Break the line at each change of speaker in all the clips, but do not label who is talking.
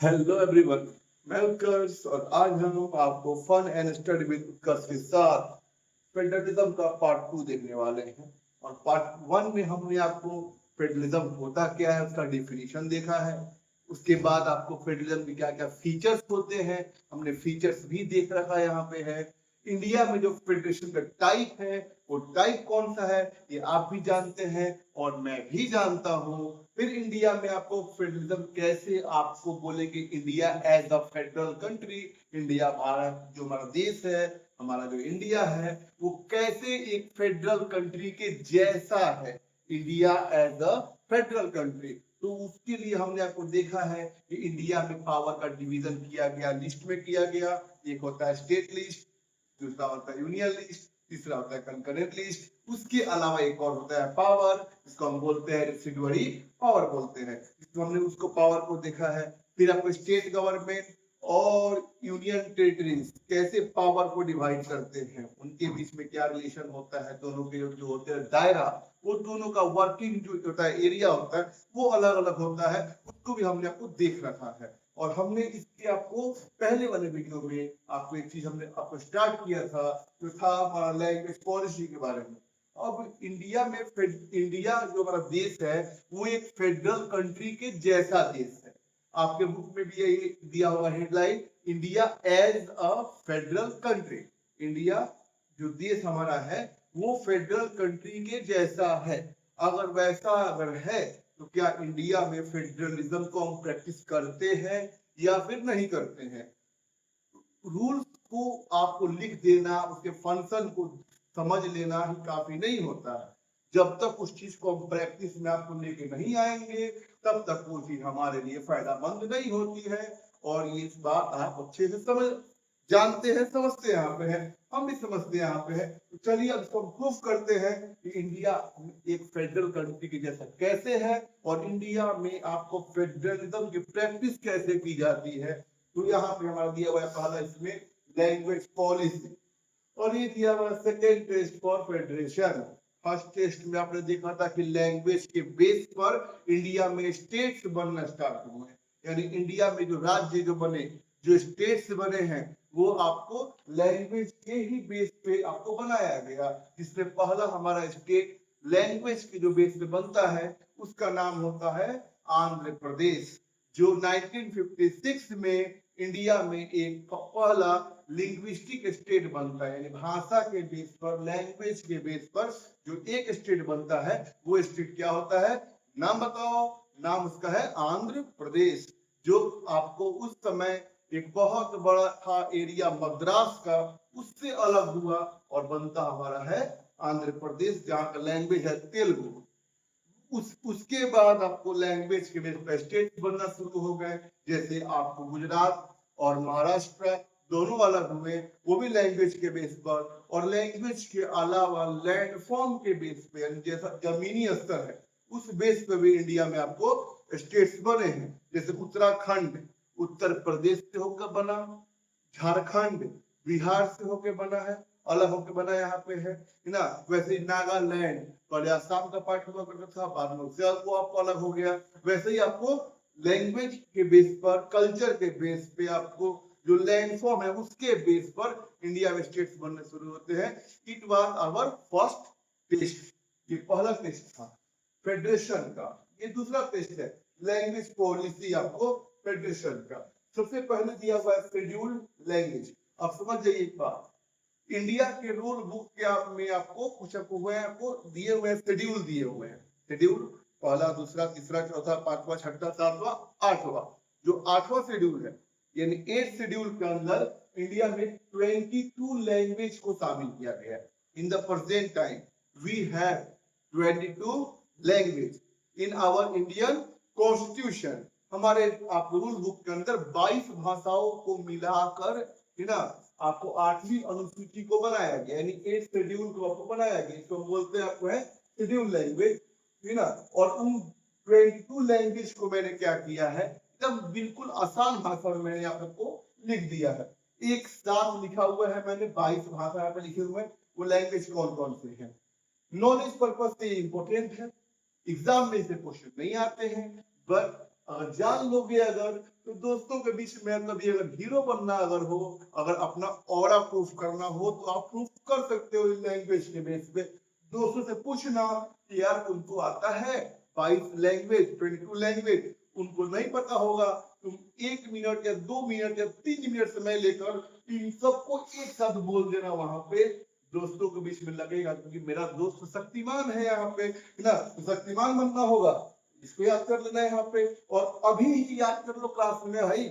Hello everyone, मैं उत्कर्ष और आज हम आपको फन एंड स्टडी विद उत्कर्ष के साथ फेडरलिज्म का पार्ट 2 देखने वाले हैं। और पार्ट 1 में हमने आपको फेडरलिज्म होता क्या है उसका डिफिनीशन देखा है। उसके बाद आपको फेडरलिज्म के क्या क्या फीचर्स होते हैं हमने फीचर्स भी देख रखा है। यहाँ पे है इंडिया में जो फेडरेशन का टाइप है वो टाइप कौन सा है ये आप भी जानते हैं और मैं भी जानता हूँ। फिर इंडिया में आपको फेडरलिज्म कैसे आपको बोले कि India as a federal country, India Bharat जो हमारा देश है, हमारा जो इंडिया है वो कैसे एक फेडरल कंट्री के जैसा है, India as a federal country. तो उसके लिए हमने आपको देखा है कि इंडिया में पावर का डिवीजन किया गया, लिस्ट में किया गया। एक होता है स्टेट लिस्ट, दूसरा होता है यूनियन लिस्ट, तीसरा होता है कंकरेंट लिस्ट। उसके अलावा एक और होता है पावर, इसको हम बोलते हैं रेसिडुअरी पावर बोलते हैं। इसको हमने उसको पावर को देखा है। फिर आपको स्टेट गवर्नमेंट और यूनियन टेरिटरीज कैसे पावर को डिवाइड करते हैं, उनके बीच में क्या रिलेशन होता है, दोनों के जो होते हैं दायरा, वो दोनों का वर्किंग जो होता है एरिया होता है वो अलग अलग होता है। उसको भी हमने आपको देख रखा है। और हमने इसके आपको पहले वाले वीडियो में आपको एक चीज हमने आपको स्टार्ट किया था जो था हमारा लैंग्वेज पॉलिसी के बारे में। अब इंडिया में इंडिया जो हमारा देश है वो एक फेडरल कंट्री के जैसा देश है। आपके बुक में भी यही दिया हुआ headline, India as a federal country. India जो देश हमारा है वो फेडरल कंट्री के जैसा है। अगर वैसा अगर है तो क्या इंडिया में फेडरलिज्म को हम प्रैक्टिस करते हैं या फिर नहीं करते हैं। रूल्स को आपको लिख देना, उसके फंक्शन को समझ लेना ही काफी नहीं होता है। जब तक उस चीज को हम प्रैक्टिस में आपको लेके नहीं आएंगे तब तक वो चीज हमारे लिए फायदामंद नहीं होती है। और ये बात आप अच्छे से समझ जानते हैं, समझते हैं, यहाँ पे है, हम भी समझते हैं यहाँ पे है। तो चलिए अब इसको प्रूफ करते हैं कि इंडिया एक फेडरल कंट्री के जैसा कैसे है और इंडिया में आपको फेडरलिज्म की प्रैक्टिस कैसे की जाती है। तो यहाँ पे हमारा दिया हुआ है पहला इसमें लैंग्वेज पॉलिसी, और ये दिया हुआ second test for federation. First test में आपने देखा था कि लैंग्वेज के बेस पर इंडिया में स्टेट्स बनना स्टार्ट हुए हैं। यानी इंडिया में जो राज्य जो बने, जो स्टेट्स बने हैं वो आपको लैंग्वेज के ही बेस पे आपको बनाया गया। जिसमें पहला हमारा स्टेट लैंग्वेज के जो बेस पे बनता है उसका नाम होता है आंध्र प्रदेश, जो 1956 में इंडिया में एक पहला लिंग्विस्टिक स्टेट बनता है। यानी भाषा के बेस पर, लैंग्वेज के बेस पर जो एक स्टेट बनता है वो स्टेट क्या होता है, नाम बताओ। नाम उसका है आंध्र प्रदेश, जो आपको उस समय एक बहुत बड़ा था एरिया मद्रास का, उससे अलग हुआ और बनता हमारा है आंध्र प्रदेश, जहां का लैंग्वेज है तेलुगु। उसके बाद आपको लैंग्वेज के बेस पर स्टेट बनना शुरू हो गए। जैसे आपको गुजरात और महाराष्ट्र दोनों अलग हुए, वो भी लैंग्वेज के बेस पर। और लैंग्वेज के अलावा लैंडफॉर्म के बेस पे, यानी जैसा जमीनी स्तर है उस बेस पे भी इंडिया में आपको स्टेट्स बने हैं। जैसे उत्तराखंड उत्तर प्रदेश से होकर बना, झारखंड बिहार से होकर बना है, अलग होकर बना यहाँ पे है ना। वैसे नागालैंड पहले आसाम का पार्ट हुआ करता था, बाद में उससे वो आपको अलग हो गया। वैसे ही आपको लैंग्वेज के बेस पर, कल्चर के बेस पे, आपको जो लैंडफॉर्म है उसके बेस पर इंडिया में स्टेट्स बनने शुरू होते हैं। It was our first test, ये पहला टेस्ट था फेडरेशन का। ये दूसरा टेस्ट है लैंग्वेज पॉलिसी आपको फेडरेशन का। सबसे पहले दिया हुआ है शेड्यूल्ड लैंग्वेज। अब समझ जाइए एक बात, इंडिया के रूल बुक के में आपको कुछ हुए हैं, आपको दिए हुए शेड्यूल दिए हुए हैं। शेड्यूल पहला, दूसरा, तीसरा, चौथा, पांचवा, छठा, सातवां, आठवां। जो आठवां शेड्यूल है यानी 8 शेड्यूल के अंदर इंडिया में 22 लैंग्वेज को शामिल किया गया है। In the present time we have 22 language in our Indian constitution. हमारे आप रूल बुक के अंदर 22 भाषाओं को मिलाकर, है ना, आपको 8वीं अनुसूची को बनाया गया, यानी 8 शेड्यूल को आपको बनाया गया। इसको हम बोलते हैं आपको है शेड्यूल लैंग्वेज, है ना। और उन 22 लैंग्वेज को मैंने क्या किया है, एकदम बिल्कुल आसान भाषा में मैंने आपको लिख दिया है। एक साथ लिखा हुआ है मैंने, 22 भाषा यहाँ पे लिखे हुए हैं। वो लैंग्वेज कौन कौन से हैं, नॉलेज पर्पज से इंपॉर्टेंट है, एग्जाम में से क्वेश्चन नहीं आते हैं, बट अगर जान लोगे अगर, तो दोस्तों के बीच में कभी अगर हीरो बनना अगर हो, अगर अपना ऑरा प्रूफ करना हो, तो आप प्रूफ कर सकते हो लैंग्वेज के बेस पे। दोस्तों से पूछना कि यार तुमको आता है 22 लैंग्वेज, 22 लैंग्वेज, उनको नहीं पता होगा, तुम 1 मिनट या 2 मिनट या 3 मिनट समय लेकर इन सबको एक साथ बोल देना वहां पे, दोस्तों के बीच में लगेगा क्योंकि मेरा दोस्त शक्तिमान है यहाँ पे, है ना, तो शक्तिमान बनना होगा, इसको याद कर लेना है यहाँ पे। और अभी ही याद कर लो क्लास में भाई,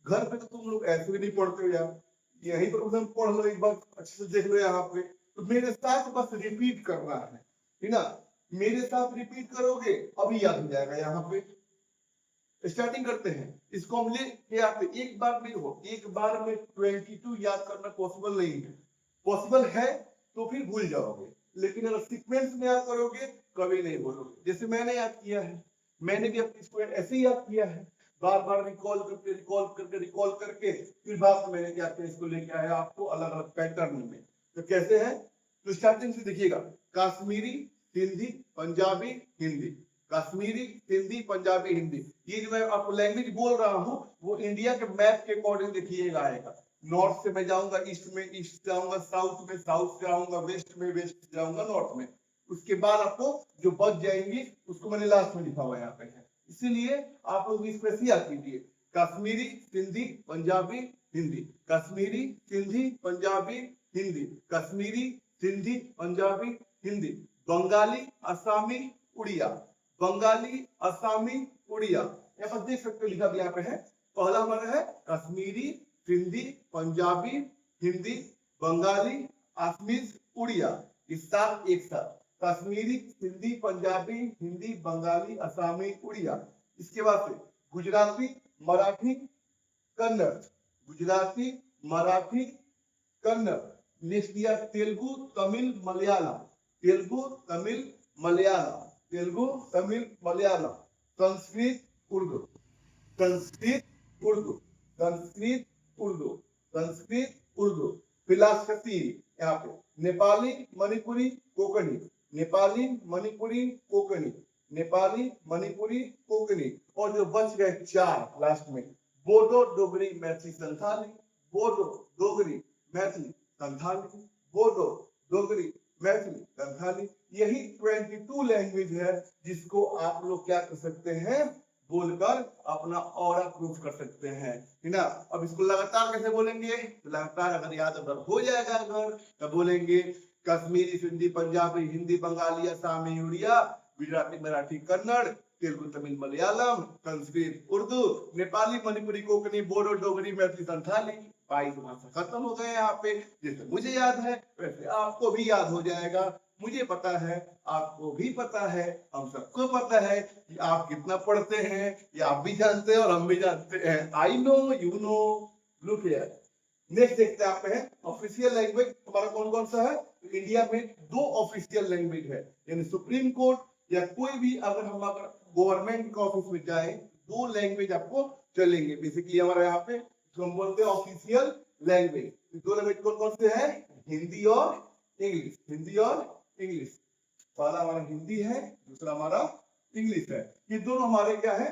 घर पे तो तुम लोग ऐसे भी नहीं पढ़ते हो यार, यहीं पर तुम पढ़ लो, एक बार अच्छे से देख लो यहाँ पे। तो मेरे साथ बस रिपीट करना है ना, मेरे साथ रिपीट करोगे अभी याद हो जाएगा यहाँ पे। स्टार्टिंग करते हैं, इसको हम ले आते, एक बार में हो, एक बार में 22 याद करना पॉसिबल नहीं है, पॉसिबल है तो फिर भूल जाओगे, लेकिन अगर सीक्वेंस में याद करोगे कभी नहीं भूलोगे। जैसे मैंने याद किया है, मैंने भी अपनी स्टूडेंट ऐसे ही याद किया है, बार बार रिकॉल करके फिर बाद में मैंने क्या किया, इसको लेके आया आपको अलग अलग पैटर्न में। तो कैसे है, तो स्टार्टिंग से देखिएगा, कश्मीरी, सिंधी, पंजाबी, हिंदी, कश्मीरी, सिंधी, पंजाबी, हिंदी। ये जो मैं आपको लैंग्वेज बोल रहा हूँ वो इंडिया के मैप के अकॉर्डिंग देखिएगा आएगा। नॉर्थ से मैं जाऊंगा ईस्ट में, ईस्ट जाऊंगा साउथ में, साउथ से आऊंगा वेस्ट में, वेस्ट जाऊंगा नॉर्थ में। उसके बाद आपको जो बच जाएंगी उसको मैंने लास्ट में लिखा हुआ यहाँ पे है, इसीलिए आप लोग इस पे याद कीजिए, कश्मीरी, सिंधी, पंजाबी, हिंदी, कश्मीरी, सिंधी, पंजाबी, हिंदी, कश्मीरी, सिंधी, पंजाबी, हिंदी, बंगाली, असमी, उड़िया, बंगाली, असमी, उड़िया। यहाँ पर देख सकते हो लिखा भी यहाँ पे है, पहला हमारा है कश्मीरी, सिंधी, पंजाबी, हिंदी, बंगाली, असमीज, उड़िया, इस साथ एक साथ, कश्मीरी, सिंधी, पंजाबी, हिंदी, बंगाली, असमी, उड़िया। इसके बाद से गुजराती, मराठी, कन्नड़, गुजराती, मराठी, कन्नड़। नेक्स्ट दिया तेलुगु, तमिल, मलयालम, तेलुगु, तमिल, मलयालम, तेलुगु, तमिल, मलयालम, संस्कृत, उर्दू, संस्कृत, उर्दू, संस्कृत, उर्दू, संस्कृत, उर्दू। फिलॉसफी यहाँ पे नेपाली, मणिपुरी, कोंकणी, नेपाली, मणिपुरी, कोंकणी, नेपाली, मणिपुरी, कोंकणी। और जो बच गए 4 लास्ट में, बोडो, डोगरी, मैथिली, संथाली, बोडो, डोगरी, मैथिली, संथाली, बोडो, डोगरी, मैथिली, संथाली। यही 22 लैंग्वेज है जिसको आप लोग क्या कर सकते हैं, बोलकर अपना ऑरा प्रूफ कर सकते हैं, है ना। अब इसको लगातार कैसे बोलेंगे, लगातार अगर याद अगर हो जाएगा अगर, तो बोलेंगे कश्मीरी, सिंधी, पंजाबी, हिंदी, बंगाली, असमी, उड़िया, गुजराती, मराठी, कन्नड़, तेलुगु, तमिल, मलयालम, संस्कृत, उर्दू, नेपाली, मणिपुरी, कोंकणी, बोडो, डोगरी, मैथिली, संथाली। 22 भाषा खत्म हो गए यहाँ पे। जैसे मुझे याद है वैसे आपको भी याद हो जाएगा, मुझे पता है, आपको भी पता है, हम सबको पता है कि आप कितना पढ़ते हैं, ये आप भी जानते हैं और हम भी जानते हैं। I know, you know. Look here, next देखते हैं आप है ऑफिशियल लैंग्वेज हमारा कौन कौन सा है। तो इंडिया में 2 ऑफिशियल लैंग्वेज है, यानी सुप्रीम कोर्ट या कोई भी अगर हम अगर गवर्नमेंट के ऑफिस में जाए, 2 लैंग्वेज आपको चलेंगे। बेसिकली हमारा यहाँ पे जो हम बोलते हैं ऑफिशियल लैंग्वेज, 2 लैंग्वेज कौन कौन से है, हिंदी और इंग्लिश, हिंदी और इंग्लिश। पहला हमारा हिंदी है, दूसरा हमारा इंग्लिश है। ये दोनों हमारे क्या है,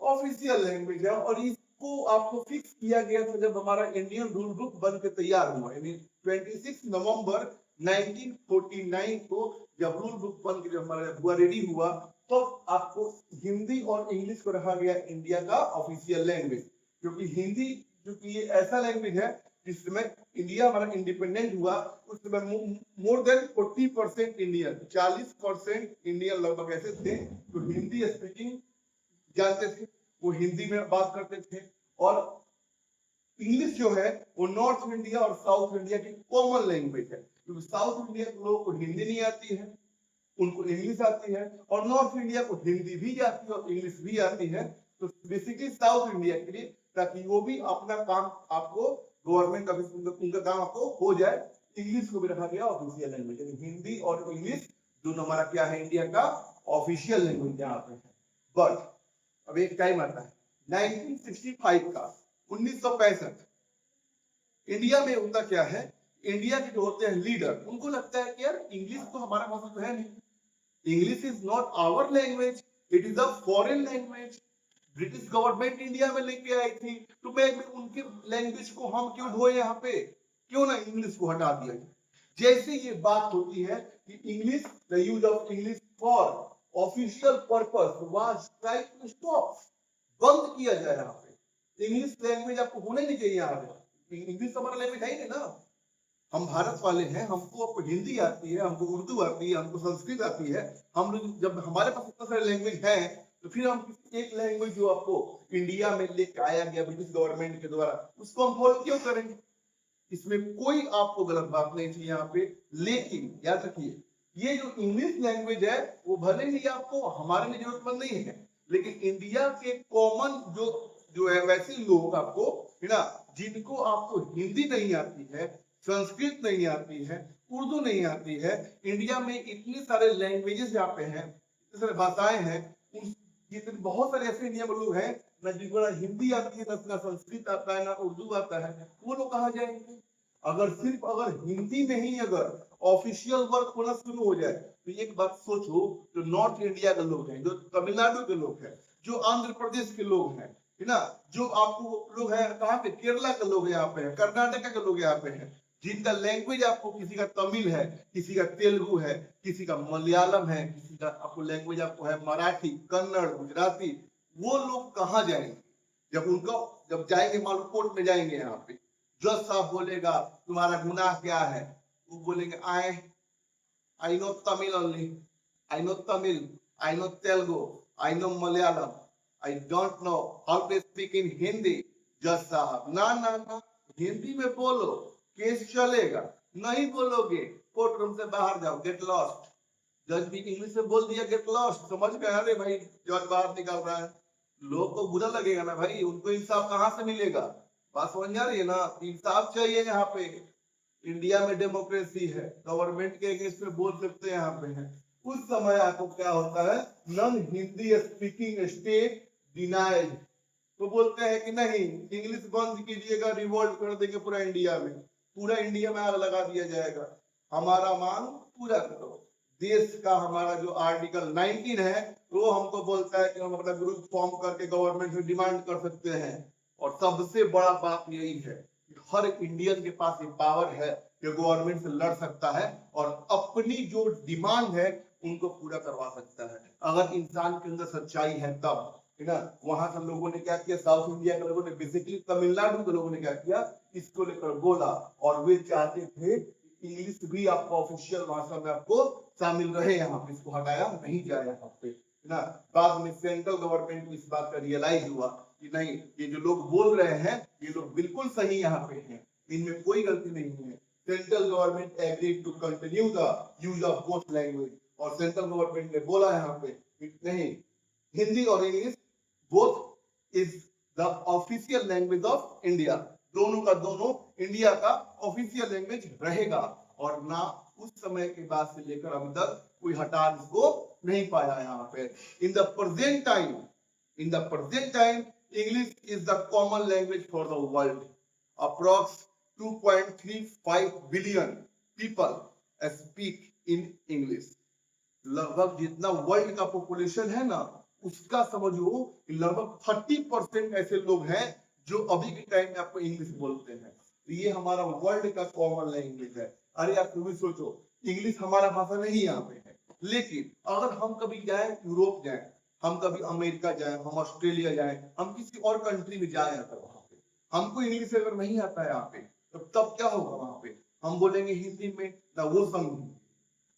ऑफिशियल लैंग्वेज है। और इसको आपको फिक्स किया गया था जब हमारा इंडियन रूल बुक बन के तैयार हुआ, यानी 26 नवंबर 1949 को जब रूल बुक बन के जब हमारा हुआ रेडी हुआ, तो आपको हिंदी और इंग्लिश को रखा गया इंडिया का ऑफिशियल लैंग्वेज। क्योंकि हिंदी क्योंकि ये ऐसा लैंग्वेज है जिस समय इंडिया हमारा इंडिपेंडेंट हुआ उस समय मोर देन 40% इंडियन, 40% इंडियन लगभग ऐसे थे तो हिंदी स्पीकिंग जानते थे, वो हिंदी में बात करते थे। और इंग्लिश जो है वो नॉर्थ इंडिया और साउथ इंडिया की कॉमन लैंग्वेज है, क्योंकि साउथ इंडिया के लोगों को हिंदी नहीं आती है, उनको इंग्लिश आती है, और नॉर्थ इंडिया को हिंदी भी आती है और इंग्लिश भी आती है। तो बेसिकली साउथ इंडिया के लिए, ताकि वो भी अपना काम आपको गवर्नमेंट का उनका काम आपको हो जाए, इंग्लिश को भी रखा गया ऑफिशियल लैंग्वेज, यानी हिंदी और इंग्लिश दोनों हमारा क्या है, इंडिया का ऑफिशियल लैंग्वेज यहाँ पे है। बट अब एक टाइम आता है 1965 का, 1965 इंडिया में उनका क्या है, इंडिया के जो होते हैं लीडर, उनको लगता है कि यार इंग्लिश तो हमारा भाषा तो है नहीं, English is not our language, it is a foreign language. British government India में लेके आई थी, तो मैं उनके लैंग्वेज को हम क्यों ढोए यहाँ पे, क्यों ना इंग्लिश को हटा दिया जाए। जैसे ये बात होती है कि English, the use of English for official purpose was tried to stop, बंद किया जाए यहाँ पे। इंग्लिश लैंग्वेज आपको होने नहीं चाहिए यहाँ पे, इंग्लिश हमारा लैंग्वेज है ही ना, हम भारत वाले हैं, हमको हिंदी आती है, हमको उर्दू आती है, हमको संस्कृत आती है। हम लोग जब हमारे पास इतने सारे लैंग्वेज हैं, तो फिर हम एक लैंग्वेज जो आपको इंडिया में लेके आया गया ब्रिटिश गवर्नमेंट के द्वारा, उसको हम फॉलो क्यों करेंगे। इसमें कोई आपको गलत बात नहीं थी यहाँ पे। लेकिन याद रखिए, ये जो इंग्लिश लैंग्वेज है वो भले ही आपको हमारे लिए जरूरतमंद नहीं है, लेकिन इंडिया के कॉमन जो है वैसे लोग आपको, है ना, जिनको आपको हिंदी नहीं आती है, संस्कृत नहीं आती है, उर्दू नहीं आती है, इंडिया में इतने सारे लैंग्वेजेस यहाँ पे हैं, इतने सारे भाषाएं हैं, बहुत सारे ऐसे इंडिया में लोग हैं ना जिनको ना हिंदी आती है, ना संस्कृत आता है, ना उर्दू आता है, वो लोग कहाँ जाएंगे। अगर हिंदी में ही अगर ऑफिशियल वर्क होना शुरू हो जाए, तो एक बात सोचो, जो नॉर्थ इंडिया के लोग हैं, जो तमिलनाडु के लोग हैं, जो आंध्र प्रदेश के लोग हैं, है ना, जो आपको लोग हैं कहाँ पे, केरला के लोग यहाँ पे हैं, कर्नाटक के लोग यहाँ पे हैं, जिनका लैंग्वेज आपको, किसी का तमिल है, किसी का तेलुगु है, किसी का मलयालम है, किसी का आपको लैंग्वेज आपको है मराठी, कन्नड़, गुजराती, वो लोग कहाँ जाएंगे। जब जाएंगे मालूम कोर्ट में जाएंगे, यहाँ पे जज साहब बोलेगा तुम्हारा गुनाह क्या है, वो बोलेंगे I know Tamil only, I know Tamil, I know Telugu, I know Malayalam, I don't know how to speak in Hindi. जज साहब ना ना ना, हिंदी में बोलो, केस चलेगा, नहीं बोलोगे कोर्ट रूम से बाहर जाओ, गेट लॉस्ट। जज भी इंग्लिश में बोल दिया गेट लॉस्ट, समझ गए, अरे भाई जज बाहर निकल रहा है, लोग को बुरा लगेगा ना भाई, उनको इंसाफ कहाँ से मिलेगा। बात समझ आ रही है ना, इंसाफ चाहिए यहाँ पे। इंडिया में डेमोक्रेसी है, गवर्नमेंट के अगेंस्ट में बोल सकते हैं यहाँ पे है। उस समय आपको क्या होता है, non Hindi speaking state denied, तो बोलते हैं कि नहीं इंग्लिश बंद कीजिएगा, रिवोल्ट कर देंगे पूरा इंडिया में, पूरा इंडिया में आग लगा दिया जाएगा, हमारा मांग पूरा करो। देश का हमारा जो आर्टिकल 19 है वो हमको बोलता है कि हम अपना ग्रुप फॉर्म करके गवर्नमेंट से डिमांड कर सकते हैं। और सबसे बड़ा बात यही है कि हर इंडियन के पास ये पावर है कि गवर्नमेंट से लड़ सकता है और अपनी जो डिमांड है उनको पूरा करवा सकता है, अगर इंसान के अंदर सच्चाई है तब, है ना। वहां से लोगों ने क्या किया, साउथ इंडिया के लोगों ने, बेसिकली तमिलनाडु के लोगों ने क्या किया, इसको लेकर बोला, और वे चाहते थे इंग्लिश भी आपको ऑफिशियल भाषा में आपको शामिल रहे, यहाँ पे इसको हटाया नहीं जाए यहाँ पे, है ना। बाद में सेंट्रल गवर्नमेंट को इस बात का रियलाइज हुआ कि नहीं, ये जो लोग बोल रहे हैं ये लोग बिल्कुल सही यहाँ पे हैं, इनमें कोई गलती नहीं है। Central government agreed to continue the use of both language, और सेंट्रल गवर्नमेंट ने बोला यहाँ पे नहीं, हिंदी और English both is the official language of India, दोनों का दोनों इंडिया का ऑफिशियल लैंग्वेज रहेगा। और ना उस समय के बाद से लेकर अभी तक कोई हटा इसको नहीं पाया यहाँ पे। इन the present time English is the common language for the world. Approx 2.35 billion people speak in English. लगभग जितना वर्ल्ड का पॉपुलेशन है ना, उसका समझो लगभग 30% ऐसे लोग हैं जो अभी के टाइम में आपको इंग्लिश बोलते हैं। तो ये हमारा वर्ल्ड का कॉमन लैंग्वेज है। अरे आप भी सोचो, इंग्लिश हमारा भाषा नहीं यहाँ पे है, लेकिन अगर हम कभी जाए यूरोप जाए, हम कभी अमेरिका जाए, हम ऑस्ट्रेलिया जाए, हम किसी और कंट्री में जाए, अगर वहां पे हमको इंग्लिश अगर नहीं आता है यहाँ पे, तो तब क्या होगा, वहां पे हम बोलेंगे हिंदी में, ना वो समझेंगे,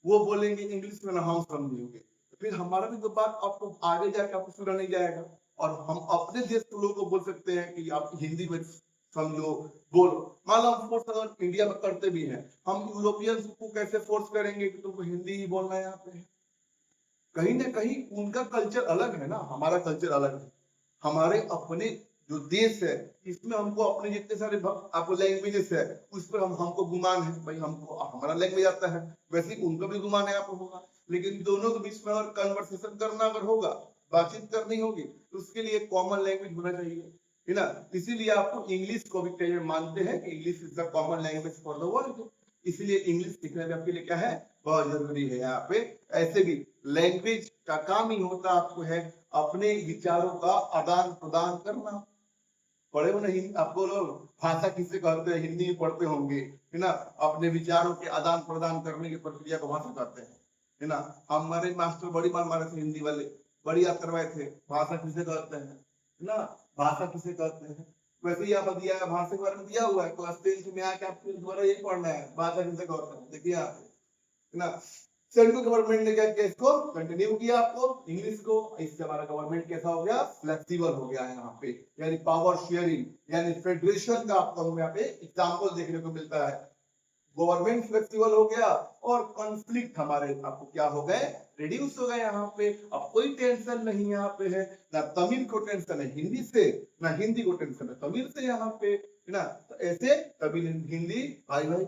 वो बोलेंगे इंग्लिश में, ना हम समझेंगे, फिर हमारा भी तो बात आपको आगे जाके आपको सुना नहीं जाएगा। और हम अपने देश के लोगों को बोल सकते हैं कि आप हिंदी में समझो, बोलो। मान लो हम फोर्स अगर इंडिया में करते भी हैं, हम यूरोपियंस को कैसे फोर्स करेंगे कि तुमको हिंदी ही बोलना है यहाँ पे। कहीं ना कहीं उनका कल्चर अलग है ना, हमारा कल्चर अलग है। हमारे अपने जो देश है इसमें हमको अपने जितने सारे आपको लैंग्वेजेस है उस पर हमको गुमान है, भाई हमको हमारा लैंग्वेज आता है, वैसे उनका भी गुमान है आपको होगा। लेकिन दोनों के बीच में अगर कन्वर्सेशन करना अगर होगा, बातचीत करनी होगी, तो उसके लिए कॉमन लैंग्वेज होना चाहिए, है ना। इसीलिए आपको इंग्लिश को भी कई मानते हैं कि English is the common language for the world. इसीलिए इंग्लिश सीखना भी आपके लिए क्या है, बहुत जरूरी है। यहाँ पे ऐसे भी लैंग्वेज का काम ही होता आपको है अपने विचारों का आदान प्रदान करना। पढ़े हो नहीं आपको लोग भाषा किसे कहते हैं, हिंदी में पढ़ते होंगे है ना। अपने विचारों के आदान प्रदान करने की प्रक्रिया को भाषा कहते हैं, है ना। हमारे मास्टर बड़ी मार मारे थे हिंदी वाले, बड़ी याद करवाए थे भाषा किसे कहते हैं, है ना। भाषा किसे कहते हैं, वैसे ही आप दिया है भाषा के बारे में दिया हुआ है क्लास 10 में आके आपको दोबारा यही पढ़ना है, भाषा किसे कहते हैं। देखिए आप, है ना। सेंट्रल गवर्नमेंट ने क्या किया, इसको कंटिन्यू किया आपको इंग्लिश को। इससे हमारा गवर्नमेंट कैसा हो गया, फ्लेक्सिबल हो गया है यहाँ पे, यानी पावर शेयरिंग यानी फेडरेशन का आपको यहाँ पे एग्जांपल देखने को मिलता है। गवर्नमेंट फ्लेक्सिबल हो गया और कॉन्फ्लिक्ट हमारे आपको क्या हो गए, रिड्यूस हो गए। यहाँ पे अब कोई टेंशन नहीं यहाँ पे है, ना तमिल को टेंशन है हिंदी से, ना हिंदी को टेंशन है तमिल से यहाँ पे, है ना। तो ऐसे तमिल हिंदी भाई भाई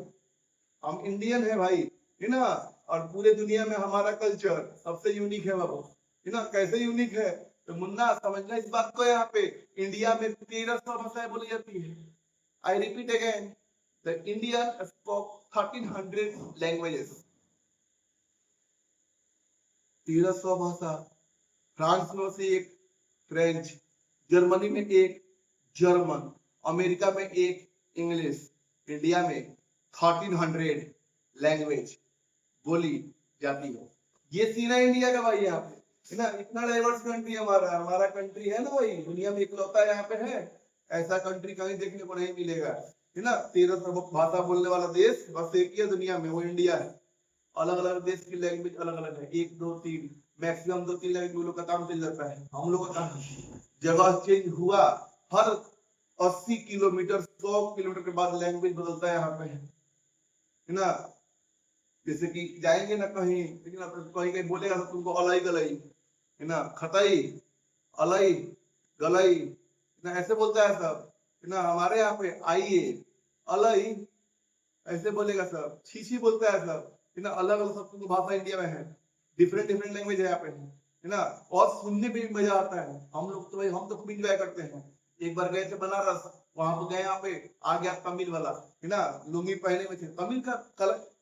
हम इंडियन है भाई, है ना। और पूरे दुनिया में हमारा कल्चर सबसे यूनिक है बाबू, है ना। कैसे यूनिक है तो मुन्ना समझना इस बात को, यहाँ पे इंडिया में 1300 भाषाएं बोली जाती है। I repeat again, the Indian spoke 1300 languages, 1300 भाषा। फ्रांस में से एक फ्रेंच, जर्मनी में एक जर्मन, अमेरिका में एक इंग्लिश, इंडिया में 1300 लैंग्वेज बोली जाती है। ये सीना इंडिया का भाई यहाँ पे, है ना। इतना डाइवर्स कंट्री हमारा कंट्री है ना भाई, दुनिया में इकलौता यहाँ पे है। ऐसा कंट्री कहीं देखने को नहीं मिलेगा, है ना। 1300 भाषा बोलने वाला देश बस एक ही है दुनिया में, वो इंडिया है। अलग अलग देश की लैंग्वेज अलग अलग है, 1 2 3 मैक्सिमम 2 3 लैंग्वेज लोग का काम चल जाता है। हम लोग का जगह चेंज हुआ, हर 80 किलोमीटर 100 किलोमीटर के बाद लैंग्वेज बदलता है यहाँ पे, है ना। जैसे कि जाएंगे ना कहीं, लेकिन कहीं कहीं बोलेगा तो तुमको अलई गलई, है ना, खतई अलई गलई, ना ऐसे बोलता है सब, है ना। हमारे यहाँ पे आइए अलई ऐसे बोलेगा सब, छी बोलता है सब, है ना। अलग अलग सब भाषा इंडिया में है, डिफरेंट डिफरेंट लैंग्वेज है यहाँ पे, है ना। और सुनने में भी मजा आता है। हम लोग तो भाई हम तो खूब इंजॉय करते हैं। एक बार गए थे बनारस, वहां पे गए, यहाँ पे आ गया तमिल वाला, है ना। लुंगी पहने में थे, तमिल का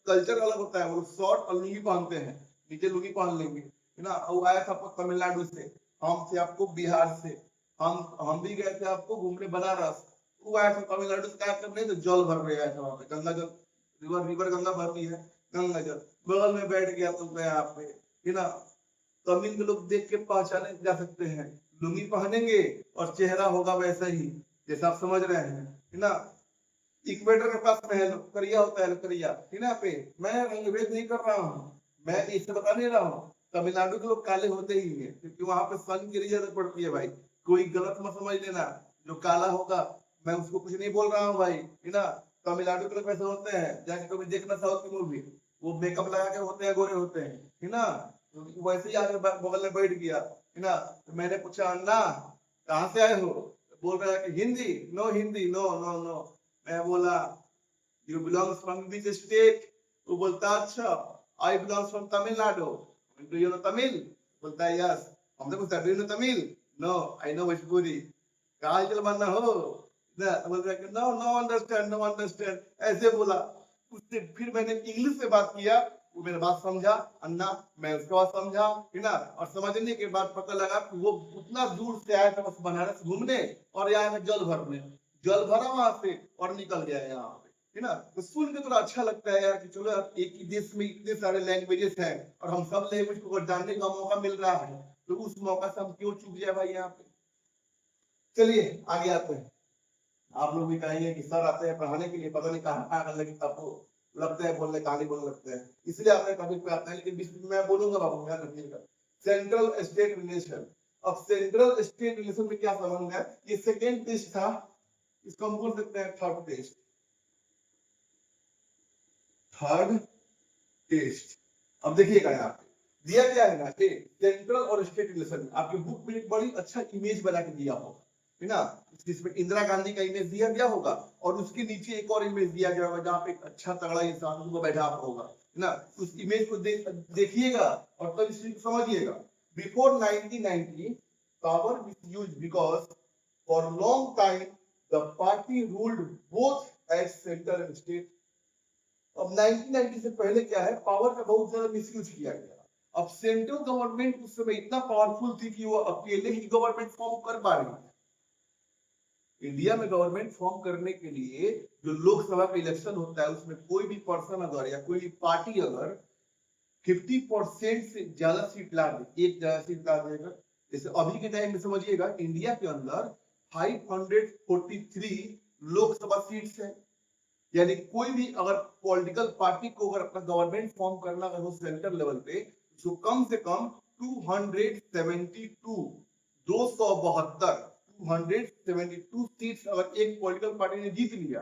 कल्चर अलग होता है, वो शॉर्ट और लुंगी पहनते हैं, नीचे लुंगी पहन लेंगे, है ना। वो आया था आपको तमिलनाडु से, हम थे आपको बिहार से, हम भी गए थे आपको घूमने बनारस। वो आया था तमिलनाडु से, क्या करने तो जल भर रहे आया था वहां पे, गंगा जल, रिवर रिवर गंगा भरती है, गंगा जल बगल में बैठ गया तुमको यहाँ पे, है ना। तमिल के लोग देख के पहचाने जा सकते हैं, लुंगी पहनेंगे और चेहरा होगा वैसा ही जैसा आप समझ रहे हैं, है ना। इक्वेटर के पास में है करिया होता है, करिया, है ना। पे मैं रंगभेद नहीं कर रहा हूँ, मैं इससे बता नहीं रहा हूँ, तमिलनाडु के लोग काले होते ही है, क्योंकि वहां पे सन की रेज ज्यादा पड़ती है भाई। कोई गलत मत समझ लेना, जो काला होगा मैं उसको कुछ नहीं बोल रहा हूँ भाई, है ना। तमिलनाडु के लोग ऐसे होते हैं, जाके कभी देखना साउथ की मूवी, वो मेकअप लगा के होते हैं, गोरे होते हैं, है ना। तो वैसे ही आगे बगल में बैठ गया, है ना। तो मैंने पूछा अन्ना कहाँ से आए हो, बोल रहा है कि Hindi, no Hindi, no no no. मैं बोला you belongs from which state, वो बोलता अच्छा I belongs from Tamil Nadu, do you know Tamil, बोलता है यस। हमने पूछा do you know Tamil, no I know Bhojpuri, कहाँ चल मानना हो ना, बोल रहा है no no understand, no understand, ऐसे बोला। उससे फिर मैंने इंग्लिश में बात किया, वो मेरी बात समझा, अन्ना मैं उसकी बात समझा, है ना। और समझने के बाद पता लगा कि वो उतना दूर से आया था बस बनारस घूमने, और यहाँ में जल भरने, जल भरा वहां से और निकल गया यहाँ पे, है ना। तो सुन के थोड़ा अच्छा लगता है यार कि चलो यार एक ही देश में इतने सारे लैंग्वेजेस हैं और हम सब लैंग्वेज को जानने का मौका मिल रहा है, तो उस मौका से हम क्यों चूक जाए भाई यहाँ पे। चलिए आगे आते हैं। आप लोग भी कहेंगे कि सर आते हैं पढ़ाने के लिए, पता नहीं कहाँ कहाँ लगे आपको लगता है बोलने, कहानी बोलने लगते हैं, इसलिए आपने टॉपिक पे आता है। लेकिन बीच में मैं बोलूंगा बाबू, ध्यान रखिएगा। सेंट्रल स्टेट रिलेशन, अब सेंट्रल स्टेट रिलेशन में क्या संबंध है, ये सेकेंड टेस्ट था, इसको हम बोल सकते हैं थर्ड टेस्ट, थर्ड टेस्ट। अब देखिएगा यहाँ पे दिया क्या है ना कि सेंट्रल और स्टेट रिलेशन, आपके बुक में एक बड़ी अच्छा इमेज बना के दिया होगा, है ना। जिसमें इंदिरा गांधी का इमेज दिया गया होगा और उसके नीचे एक और इमेज दिया गया होगा जहाँ पे एक अच्छा तगड़ा इंसान उनको बैठा होगा, है ना। उस इमेज को देखिएगा और तब इस चीज को समझिएगा। Before 1990 power misuse because for long time the party ruled both at centre and state. अब 1990 से पहले क्या है, पावर का बहुत ज्यादा मिसयूज किया गया, अब सेंट्रल गवर्नमेंट उस समय इतना पावरफुल थी कि वो अकेले ही गवर्नमेंट फॉर्म कर पा रही थी। इंडिया में गवर्नमेंट फॉर्म करने के लिए जो लोकसभा का इलेक्शन होता है उसमें कोई भी पर्सन अगर या कोई भी पार्टी अगर 50% से ज्यादा सीट ला दे, एक ज्यादा सीट ला देगा, जैसे अभी के टाइम में समझिएगा इंडिया के अंदर 543 लोकसभा सीट्स है। यानी कोई भी अगर पॉलिटिकल पार्टी को अगर अपना गवर्नमेंट फॉर्म करना अगर वो सेंट्रल लेवल पे, तो कम से कम 272 272 सीट्स अगर एक पॉलिटिकल पार्टी ने जीत लिया,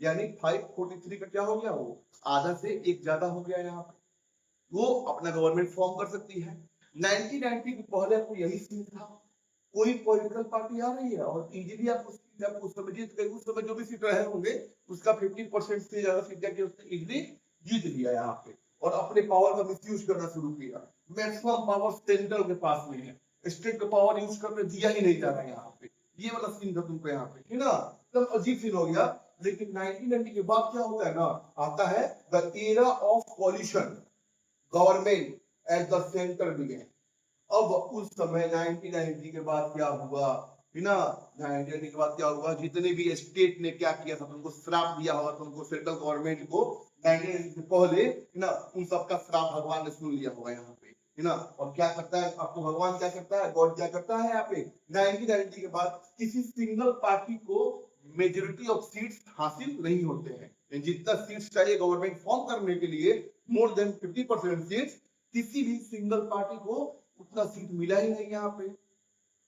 यानी 543 का क्या हो गया, वो आधा से एक ज्यादा हो गया यहाँ पे, वो अपना गवर्नमेंट फॉर्म कर सकती है। 1990 के पहले तो यही सीन था, कोई पॉलिटिकल पार्टी आ रही है और इजीली आप उस समय जीत गए, उस समय जो भी सीट रहे होंगे उसका 50% से ज्यादा सीट जाके उसने इजीली जीत लिया यहाँ पे और अपने पावर का मिसयूज करना शुरू किया। मैक्सिमम पावर सेंट्रल के पास में है, स्टेट का पावर यूज करने दिया ही नहीं जा रहा है यहाँ पे। ये वाला सीन था तुमको यहाँ पे, है ना, एकदम अजीब सीन हो गया। लेकिन 1990 के बाद क्या होता है ना, आता है the era of coalition government at the centre began. अब उस समय 1990 के बाद क्या हुआ, है ना, 1990 के बाद क्या हुआ, जितने भी स्टेट ने क्या किया था, तुमको श्राप दिया होगा, तुमको सेंट्रल गवर्नमेंट को 1990 से पहले, है ना, उन सबका श्राप भगवान ने सुन लिया होगा यहाँ पे, है ना। और क्या करता है आपको भगवान, क्या करता है गॉड, क्या करता है यहाँ पे 1990 के बाद किसी सिंगल पार्टी को मेजोरिटी ऑफ सीट्स हासिल नहीं होते हैं। जितना सीट्स चाहिए गवर्नमेंट फॉर्म करने के लिए, मोर देन 50% सीट्स, किसी भी सिंगल पार्टी को उतना सीट मिला ही नहीं यहाँ पे।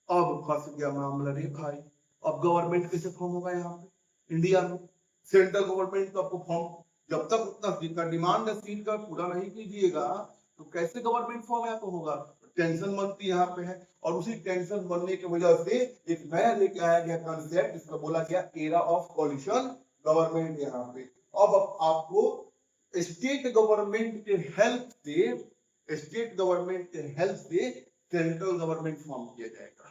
अब फंस गया मामला रे भाई, अब गवर्नमेंट कैसे फॉर्म होगा यहाँ पे इंडिया में। सेंट्रल गवर्नमेंट तो आपको फॉर्म, जब तक उतना सीट का डिमांड है सीट का पूरा नहीं कीजिएगा तो कैसे गवर्नमेंट फॉर्म यहाँ पे होगा। टेंशन बनती यहाँ पे है, और उसी टेंशन बनने की वजह से एक नया लेके आया गया कॉन्सेप्ट, जिसका बोला गया एरा ऑफ कॉलिशन गवर्नमेंट यहाँ पे। अब आपको स्टेट गवर्नमेंट के हेल्प से, स्टेट गवर्नमेंट के हेल्प से सेंट्रल गवर्नमेंट फॉर्म किया जाएगा,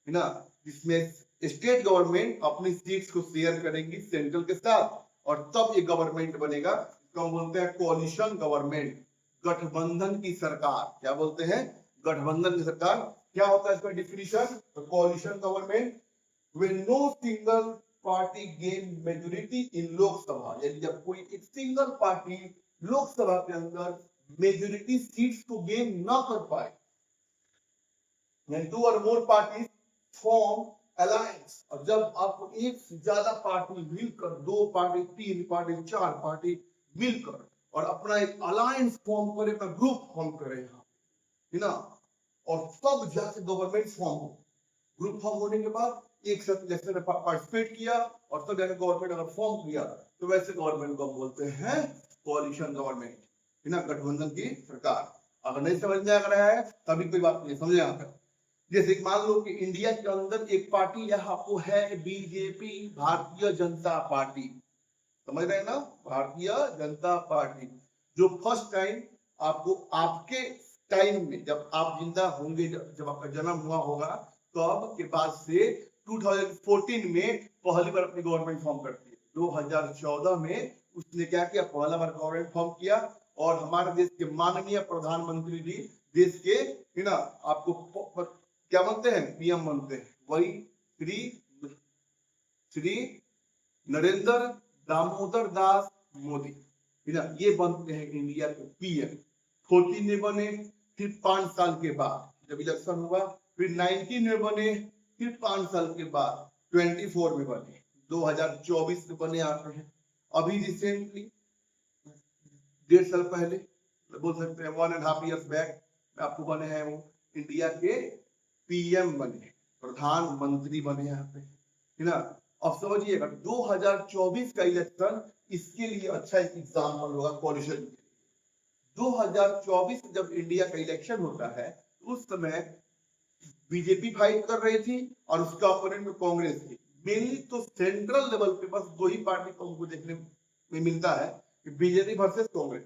है ना, जिसमें स्टेट गवर्नमेंट अपनी सीट्स को शेयर करेंगी सेंट्रल के साथ और तब ये गवर्नमेंट बनेगा। इसको हम बोलते हैं कोलिशन गवर्नमेंट, गठबंधन की सरकार। क्या बोलते हैं, गठबंधन की सरकार। क्या होता है इसका definition, coalition government when no single party gain majority in Lok Sabha, यानी जब कोई एक सिंगल पार्टी लोकसभा के अंदर मेजोरिटी सीट्स को गेन ना कर पाए, टू और मोर पार्टी फॉर्म अलायंस। और जब आपको एक से ज्यादा पार्टी मिलकर, दो पार्टी, तीन पार्टी, चार पार्टी मिलकर और अपना एक अलायंस फॉर्म करे, अपना ग्रुप फॉर्म करे, है ना, और तब जाके गवर्नमेंट फॉर्म हो। ग्रुप फॉर्म होने के बाद एक साथ इलेक्शन में पार्टिसिपेट किया और तब जाके गवर्नमेंट अगर फॉर्म किया तो वैसे गवर्नमेंट को हम बोलते हैं कोलिशन गवर्नमेंट, है ना, गठबंधन की सरकार। अगर नहीं समझ में आ रहा है तभी कोई बात नहीं समझे यहाँ पे। जैसे मान लो कि इंडिया के अंदर एक पार्टी यहाँ को है बीजेपी, भारतीय जनता पार्टी, समझ रहे हैं ना, भारतीय जनता पार्टी, जो फर्स्ट टाइम आपको आपके टाइम में जब आप जिंदा होंगे, जब आपका जन्म हुआ होगा तब के बाद से 2014 में पहली बार अपनी गवर्नमेंट फॉर्म करती है। 2014 में उसने क्या किया, पहला बार गवर्नमेंट फॉर्म किया और हमारे देश के माननीय प्रधानमंत्री जी, देश के, है ना, आपको क्या बनते हैं, पीएम बनते हैं, वही श्री नरेंद्र दामोदर दास मोदी, है ना, ये बनते हैं इंडिया के पीएम। 14 में बने, फिर 5 साल के बाद जब इलेक्शन हुआ, फिर 19 में बने, फिर 5 साल के बाद 24 में बने, 2024 में बने आते हैं। अभी रिसेंटली 1.5 साल पहले बोल सकते हैं 1.5 years बैक आपको बने हैं वो इंडिया के पीएम बने, प्रधानमंत्री बने यहाँ पे, है ना। अब समझिएगा 2024 का इलेक्शन इसके लिए अच्छा एक एग्जाम्पल होगा कोलिशन के लिए। 2024 जब इंडिया का इलेक्शन होता है उस समय बीजेपी फाइट कर रही थी और उसका ओपोनेंट में कांग्रेस थी। मेनली तो सेंट्रल लेवल पे बस दो ही पार्टी को हमको देखने में मिलता है कि बीजेपी वर्सेस कांग्रेस,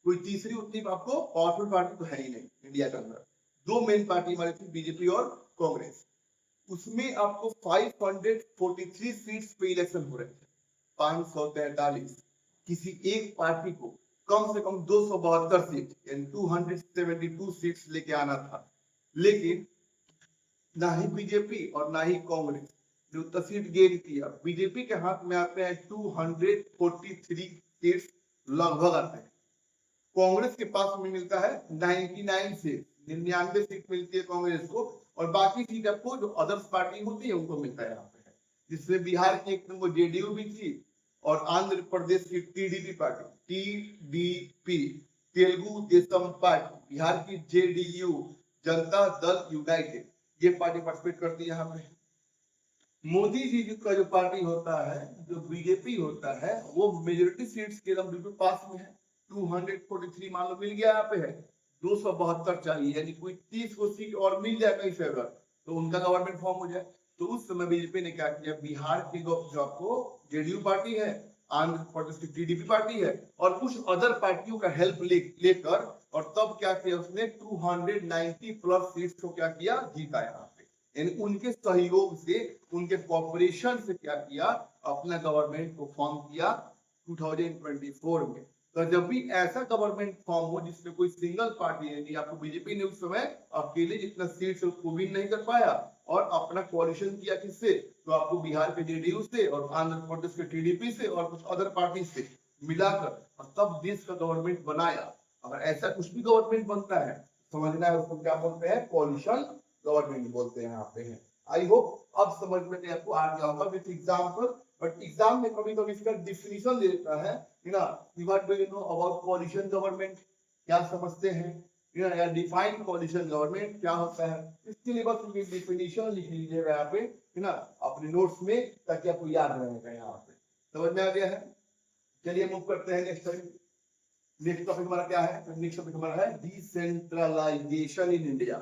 कोई तीसरी उतनी आपको पावरफुल पार्टी तो है ही नहीं इंडिया के अंदर। दो मेन पार्टी हमारी थी, बीजेपी और कांग्रेस। उसमें आपको 543 सीट्स पे इलेक्शन हो रहे थे, 543। किसी एक पार्टी को कम से कम 272 सीट यानी 272 सीट्स लेके आना था, लेकिन ना ही बीजेपी और ना ही कांग्रेस जो सीट गेन किया। बीजेपी के हाथ में आते हैं 243 सीट्स लगभग आते हैं, कांग्रेस के पास में मिलता है 99 सीट, 99 सीट मिलती है कांग्रेस को, और बाकी सीट आपको जो अदर्स पार्टी होती है उनको मिलता है यहाँ पे, जिसमें बिहार की एक नंबर जेडीयू भी थी और आंध्र प्रदेश की TDP party, TDP Telugu Desam party, Bihar की जेडीयू जनता दल यूनाइटेड, ये पार्टी पार्टिसिपेट करती है यहाँ पे। मोदी जी का जो पार्टी होता है, जो बीजेपी होता है, वो मेजोरिटी सीट्स के एकदम बिल्कुल पास में है, 243 मान लो मिल गया यहाँ पे है, 272 चाहिए, यानी कोई 30 को सीट और मिल जाए कहीं से अगर, तो उनका गवर्नमेंट फॉर्म हो जाए। तो उस समय बीजेपी ने क्या किया, बिहार की जो आपको जेडीयू पार्टी है, आंध्र प्रदेश की टीडीपी पार्टी है और कुछ अदर पार्टियों का हेल्प लेकर और तब क्या किया उसने 290 प्लस सीट्स को क्या किया, जीता यहाँ पे, यानी उनके सहयोग से, उनके कॉपरेशन से क्या किया, अपना गवर्नमेंट को फॉर्म किया 2024 में। तो जब भी ऐसा गवर्नमेंट फॉर्म हो जिसमें कोई सिंगल पार्टी है, आपको बीजेपी ने उस समय अकेले जितना सीट उसको विन नहीं कर पाया और अपना कोalition किया किससे, तो आपको बिहार के जेडीयू से और आंध्र प्रदेश के टीडीपी से और कुछ अदर पार्टी से मिलाकर और तब देश का गवर्नमेंट बनाया। अगर ऐसा कुछ भी गवर्नमेंट बनता है समझना है उसको क्या बोलते हैं, कोalition गवर्नमेंट बोलते हैं यहाँ पे है। आई होप अब समझ में आपको आ गया होगा विथ एग्जांपल, बट एग्जाम में कभी कभी इसका डिफिनीशन दे देता है ना, what do you know about कोalition government, क्या समझते हैं या डिफाइन कोalition गवर्नमेंट क्या होता है, इसके लिए बस डिफिनीशन लिख लीजिएगा यहाँ पे है ना अपने नोट्स में, ताकि आपको याद रहेगा यहाँ पे। समझ में आ गया है? चलिए मूव करते हैं नेक्स्ट टाइम। नेक्स्ट टॉपिक हमारा क्या है, नेक्स्ट टॉपिक हमारा है decentralisation in India.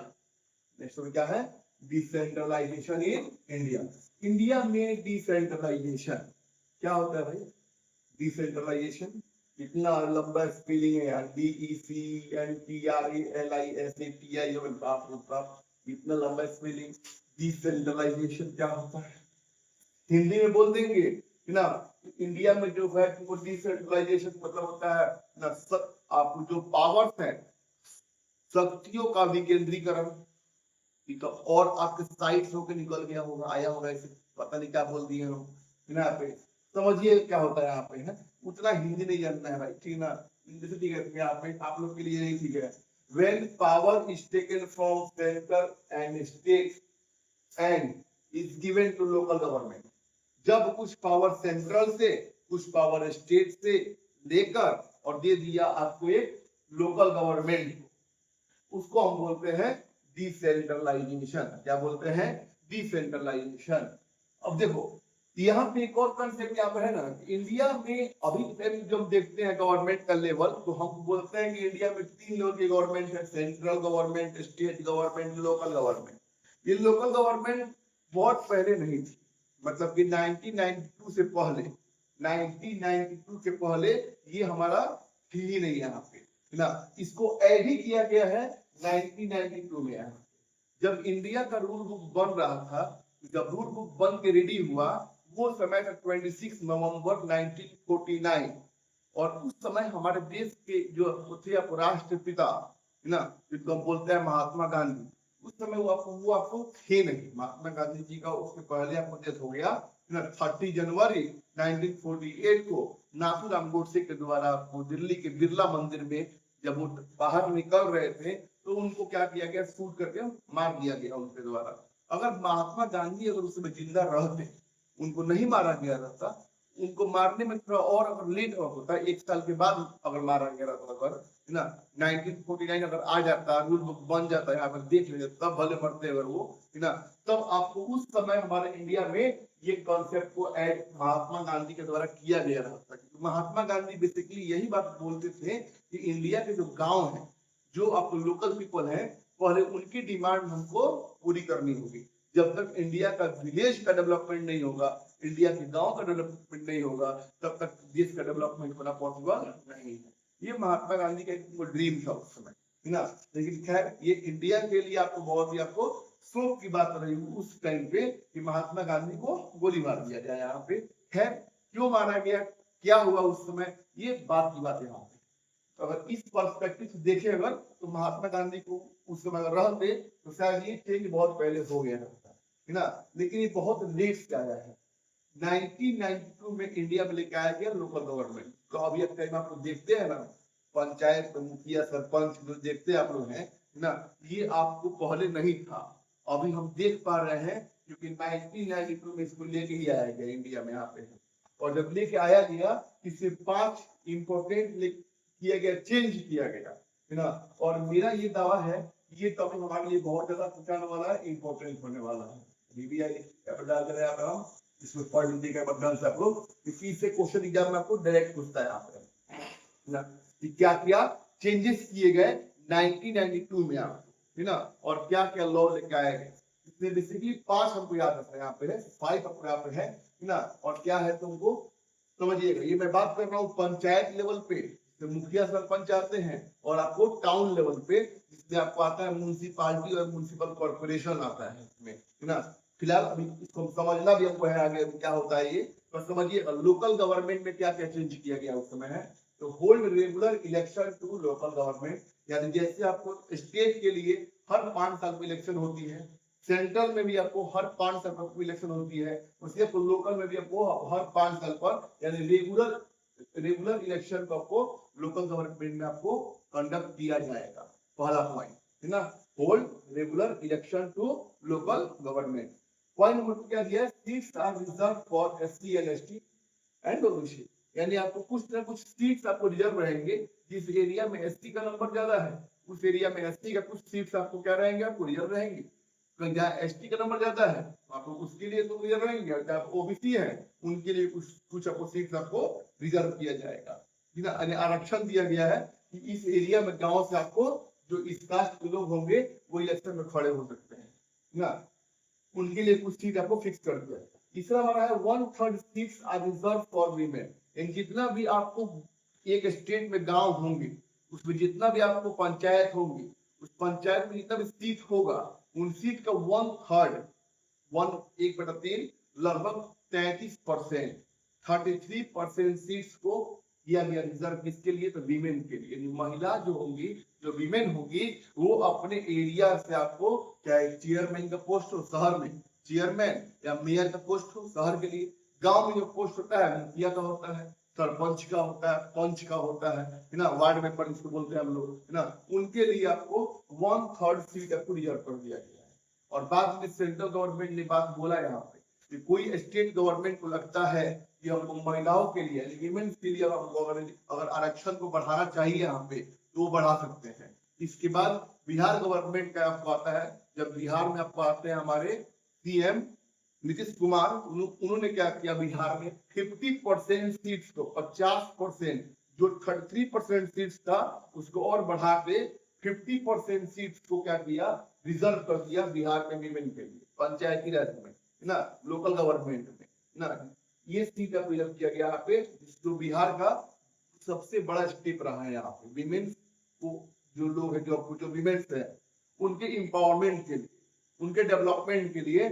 Next topic क्या है, डिसेंट्रलाइजेशन इन इंडिया। इंडिया में डिसेंट्रलाइजेशन क्या होता है भाई, डिसेंट्रलाइजेशन इतना लंबा स्पेलिंग है यार, DECENTRALIZATION, बाप रे बाप इतना लंबा स्पेलिंग। डिसेंट्रलाइजेशन क्या होता है, हिंदी में बोल देंगे है ना, इंडिया में जो है वो डिसेंट्रलाइजेशन मतलब होता है ना, आप जो पावर्स है, शक्तियों का विकेंद्रीकरण, ठीक है, और आपके साइड होकर निकल गया होगा, आया होगा ऐसे, पता नहीं क्या बोल दिए हम है ना, पे समझिए क्या होता है यहाँ पे है, उतना हिंदी नहीं जानना है भाई, ठीक है ना, जैसे ठीक है यहाँ पे आप लोग के लिए नहीं ठीक है। When power is taken from center and state and is given to local government, जब कुछ पावर सेंट्रल से कुछ पावर स्टेट से लेकर और दे दिया आपको एक लोकल गवर्नमेंट, उसको हम बोलते हैं डिसेंट्रलाइजेशन। क्या बोलते हैं, डिसेंट्रलाइजेशन। अब देखो यहाँ पे एक और कंसेप्ट यहाँ पर है ना, इंडिया में अभी जब देखते हैं गवर्नमेंट का लेवल, तो हम बोलते हैं कि इंडिया में 3 लेवल की गवर्नमेंट है, central government, state government, local government. ये लोकल गवर्नमेंट बहुत पहले नहीं थी, मतलब कि 1992 से पहले, 1992 के पहले ये हमारा थी ही नहीं यहाँ पे है ना, इसको ऐड ही किया गया है 1992 में। यहाँ जब इंडिया का रूल बुक बन रहा था, जब रूल बुक बन के रेडी हुआ, वो समय था 26 नवंबर 1949, और उस समय हमारे देश के जो थे राष्ट्रपिता है ना, जिनको हम बोलते हैं महात्मा गांधी, उस समय वो आपको थे नहीं, महात्मा गांधी जी का उसके पहले आपको डेथ हो गया 30 जनवरी 1948 को नाथूराम गोडसे के द्वारा आपको दिल्ली के बिरला मंदिर में जब वो बाहर निकल रहे थे, तो उनको क्या किया गया, शूट करके मार दिया गया उनके द्वारा। अगर महात्मा गांधी अगर उस समय जिंदा रहते, उनको नहीं मारा गया रहता, उनको मारने में थोड़ा और अगर लेट होता, 1 साल के बाद अगर मारा गया रहता, अगर है ना 1949 अगर आ जाता, रूल बुक बन जाता है, अगर देख लेते तब भले मरते अगर वो है ना, तब आपको उस समय हमारे इंडिया में ये कॉन्सेप्ट को ऐड महात्मा गांधी के द्वारा किया गया रहता। महात्मा गांधी बेसिकली यही बात बोलते थे कि इंडिया के जो गाँव है, जो आपको लोकल पीपल है, पहले उनकी डिमांड हमको पूरी करनी होगी। जब तक इंडिया का विलेज का डेवलपमेंट नहीं होगा, इंडिया के गांव का डेवलपमेंट नहीं होगा, तब तक देश का डेवलपमेंट होना पॉसिबल नहीं है। ये महात्मा गांधी का एक ड्रीम था उस समय है ना। लेकिन खैर ये इंडिया के लिए आपको बहुत ही आपको शोक की बात रही उस टाइम पे कि महात्मा गांधी को गोली मार दिया गया यहाँ पे। खैर क्यों मारा गया, क्या हुआ उस समय, ये बात की बात यहाँ पे अगर इस पर्सपेक्टिव से देखे अगर तो महात्मा गांधी को उस समय अगर रहते तो शायद ये चेंज बहुत पहले हो गया रहता है ना, लेकिन ये बहुत लेट से आया है। 1992 में इंडिया में लेके आया गया लोकल गवर्नमेंट। तो अभी अब टाइम आप लोग देखते हैं ना, पंचायत मुखिया सरपंच जो देखते हैं आप लोग हैं ना, ये आपको पहले नहीं था, अभी हम देख पा रहे हैं क्योंकि 1992 में इसको लेके ही आया गया इंडिया में यहाँ पे। और जब लेके आया गया इससे 5 इंपोर्टेंट किया गया, चेंज किया गया है ना। और मेरा ये दावा है ये टॉपिक हमारे लिए बहुत ज्यादा पूछाने वाला है, इंपॉर्टेंट होने वाला है। हम इसमें पढ़ लीजिएगा ढंग से आप लोग, क्योंकि इससे क्वेश्चन एग्जाम में आपको डायरेक्ट पूछता है यहाँ पे ना कि क्या क्या चेंजेस किए गए 1992 में आपको, है ना, और क्या क्या लॉ लेके आए गए। इसमें बेसिकली 5 हमको याद रखना है, यहाँ पे है 5 आपको यहाँ पे है ना। और क्या है तुमको समझिएगा, ये मैं बात कर रहा हूँ पंचायत लेवल पे तो मुखिया सरपंच आते हैं, और आपको टाउन लेवल पे जिसमें आपको आता है म्यूनिसिपालिटी और म्यूनिसिपल कॉर्पोरेशन आता है इसमें, है ना। फिलहाल अभी इसको समझना भी हमको है आगे क्या होता है ये, पर समझिए लोकल गवर्नमेंट में क्या क्या चेंज किया गया उस समय है। तो hold regular election to local government, यानी जैसे आपको स्टेट के लिए हर 5 साल में इलेक्शन होती है, सेंट्रल में भी आपको हर 5 साल पर इलेक्शन होती है, उसके आपको लोकल में भी आपको हर 5 साल पर, यानी रेगुलर इलेक्शन को आपको लोकल गवर्नमेंट में आपको कंडक्ट किया जाएगा। पहला पॉइंट है ना, hold regular election to local government. Point number 2 क्या दिया है, seats are reserve for SC and ST and OBC, यानी आपको कुछ ना कुछ सीट्स आपको रिजर्व रहेंगे। जिस एरिया में एसटी का नंबर ज्यादा है उस एरिया में एसटी का कुछ सीट्स आपको क्या रहेंगे, आपको रिजर्व रहेंगे। तो जहाँ एसटी का नंबर ज्यादा है आपको उसके लिए तो रिजर्व रहेंगे, और जहाँ ओबीसी है उनके लिए कुछ आपको सीट्स आपको रिजर्व किया जाएगा। यानी आरक्षण दिया गया है कि इस एरिया में गांव से आपको जो इस कास्ट के लोग होंगे वो इलेक्शन में खड़े हो सकते हैं ना, उनके लिए कुछ सीट आपको फिक्स कर दिया। तीसरा हमारा है 1/3 seats are reserve for women, यानी जितना भी आपको एक स्टेट में गांव होंगे उसमें जितना भी आपको पंचायत होंगी उस पंचायत में जितना भी सीट होगा उन सीट का 1/3 1/3 लगभग 33% 33% सीट्स को किया गया रिजर्व। किसके लिए, तो वीमेन के लिए, यानी महिला जो होंगी, जो वीमेन होगी वो अपने एरिया से आपको चाहे चेयरमैन का पोस्ट हो शहर में, चेयरमैन या मेयर का पोस्ट हो शहर के लिए, गांव में जो पोस्ट होता है मुखिया का होता है, सरपंच का होता है, पंच का होता है ना, वार्ड मेंबर जिसको बोलते हैं हम लोग, है ना, उनके लिए आपको 1/3 सीट आपको रिजर्व कर दिया गया है। और बाद में सेंट्रल गवर्नमेंट ने बात बोला यहाँ पे कि कोई स्टेट गवर्नमेंट को लगता है कि हमको महिलाओं के लिए वीमेन्स के लिए अगर आरक्षण को बढ़ाना चाहिए यहाँ पे तो वो बढ़ा सकते हैं। इसके बाद बिहार गवर्नमेंट का आपको आता है, जब बिहार में आपको आते हैं हमारे सीएम नीतीश कुमार, उन्होंने क्या किया, बिहार में 50% सीट्स को 50%, जो 33% सीट्स था उसको और बढ़ा के 50% सीट्स को क्या किया, रिजर्व कर दिया बिहार में वीमेन के लिए, पंचायती राज में, है ना, लोकल गवर्नमेंट में, ना। ये सीट का रिजर्व किया गया यहाँ पे, जो बिहार का सबसे बड़ा स्टेप रहा है यहाँ पे वीमेन को, जो लोग है जो वीमेन्स है उनके एम्पावरमेंट के लिए, उनके डेवलपमेंट के लिए,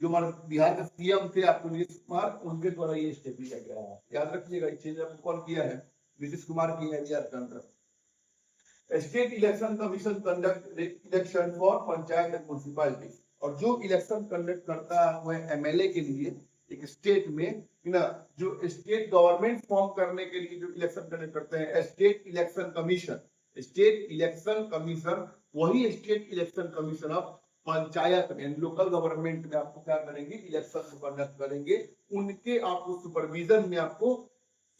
जो हमारे बिहार के सीएम थे आपको नीतीश कुमार, उनके द्वारा ये स्टेप लिया गया है। याद रखिएगा ये चीज आपको कौन किया है, नीतीश कुमार की है बिहार के अंदर। State election commission conduct election for panchayat and municipality, और जो इलेक्शन कंडक्ट करता है वो एमएलए के लिए एक स्टेट में, ना, जो स्टेट गवर्नमेंट फॉर्म करने के लिए जो इलेक्शन कंडक्ट करते हैं state election commission, state election commission वही state election commission of panchayat में लोकल गवर्नमेंट में आपको क्या करेंगे, इलेक्शन को कंडक्ट करेंगे। उनके आपको सुपरविजन में आपको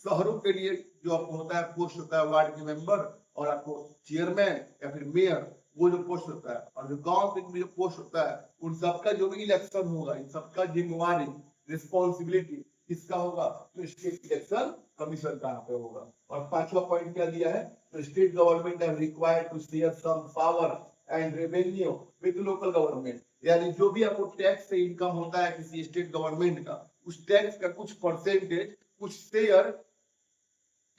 शहरों के लिए जो आपको होता है पोस्ट होता है वार्ड के मेंबर, और आपको चेयरमैन या फिर मेयर वो जो पोस्ट होता है, और जो गांव के जो पोस्ट होता है उन सबका जो भी इलेक्शन होगा इन सबका जिम्मेवारी रिस्पॉन्सिबिलिटी किसका होगा, तो स्टेट इलेक्शन कमीशन का यहाँ पे होगा। और 5वां पॉइंट क्या दिया है, तो state government are required to share some power and revenue with local government, यानी जो भी आपको टैक्स से इनकम होता है किसी स्टेट गवर्नमेंट का, उस टैक्स का कुछ परसेंटेज, कुछ शेयर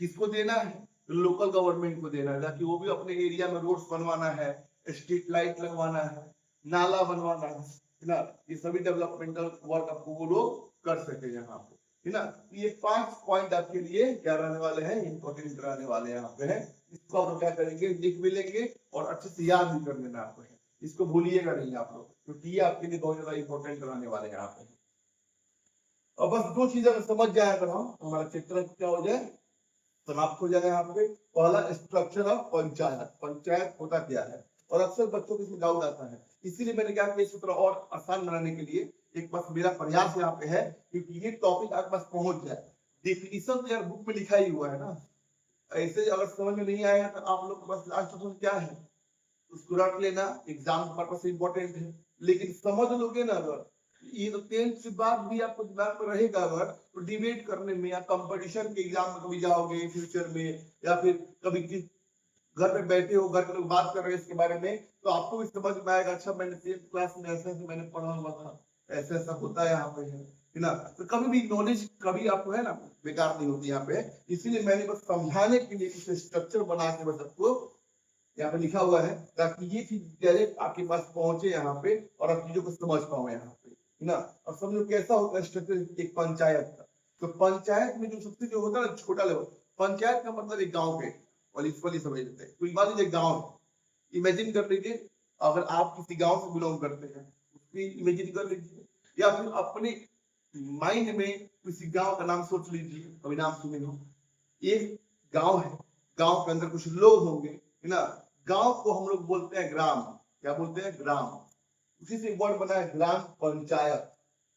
किसको देना है, लोकल गवर्नमेंट को देना है, ताकि वो भी अपने एरिया में रोड्स बनवाना है, स्ट्रीट लाइट लगवाना है, नाला बनवाना है ना, ये सभी डेवलपमेंटल वर्क आपको वो लोग कर सके यहाँ पे। है ना। ये 5 पॉइंट आपके लिए क्या रहने वाले हैं, इंपॉर्टेंट रहने वाले हैं यहाँ पे है। इसको आप क्या करेंगे, लिख भी लेंगे और अच्छे से याद भी कर लेना आपको है। इसको भूलिएगा नहीं आप लोग, क्योंकि ये आपके लिए बहुत ज्यादा इंपॉर्टेंट रहने वाले हैं यहाँ पे। और बस 2 चीजें अगर समझ जाए अगर हम, हमारा चैप्टर क्या हो जाए, समाप्त हो जाएगा यहाँ पे। पहला, स्ट्रक्चर ऑफ पंचायत, पंचायत होता क्या है। और अक्सर बच्चों को इसमें डाउट आता है, इसीलिए मैंने क्या किया, सूत्र और आसान बनाने के लिए एक बस मेरा प्रयास यहाँ पे है क्योंकि ये टॉपिक आपके पास पहुंच जाए। डेफिनेशन तो यार बुक में लिखा ही हुआ है ना, ऐसे अगर समझ में नहीं आएगा तो आप लोग के पास लास्ट ऑप्शन क्या है, उसको रख लेना, एग्जाम पर्पस से इंपॉर्टेंट है। लेकिन समझ लोगे ना अगर, ये तो 10th के बाद भी आपको दिमाग में रहेगा अगर, तो डिबेट करने में या कंपटीशन के एग्जाम में कभी जाओगे फ्यूचर में, या फिर कभी घर पे बैठे हो, घर के लोग बात कर रहे हैं इसके बारे में, तो आपको भी समझ में आएगा, अच्छा मैंने 10th क्लास में ऐसे ऐसे मैंने पढ़ा हुआ था, ऐसा ऐसा होता है यहाँ पे है ना। तो कभी भी नॉलेज कभी आपको है ना बेकार नहीं होती यहाँ पे। इसीलिए मैंने बस समझाने के लिए इसे स्ट्रक्चर बना के बस आपको यहाँ पे लिखा हुआ है, ताकि ये चीज डायरेक्ट आपके पास पहुंचे यहाँ पे और आप चीजों को समझ पाओ यहाँ पे, है ना। और समझो कैसा होता है स्ट्रक्चर एक पंचायत का। तो पंचायत में जो सबसे जो होता है ना छोटा लेवल, पंचायत का मतलब एक गाँव पे, और इक्वली समझ लेते हैं। कोई मान लीजिए गाँव है, इमेजिन कर लीजिए अगर आप किसी गाँव से बिलोंग करते हैं, उसकी इमेजिन कर लीजिए, या फिर अपने माइंड में किसी गाँव का नाम सोच लीजिए, कभी नाम सुने हो। एक गाँव है, गाँव के अंदर कुछ लोग होंगे, है ना। गांव को हम लोग बोलते हैं ग्राम, क्या बोलते हैं, ग्राम। उसी से वर्ड बना है ग्राम पंचायत।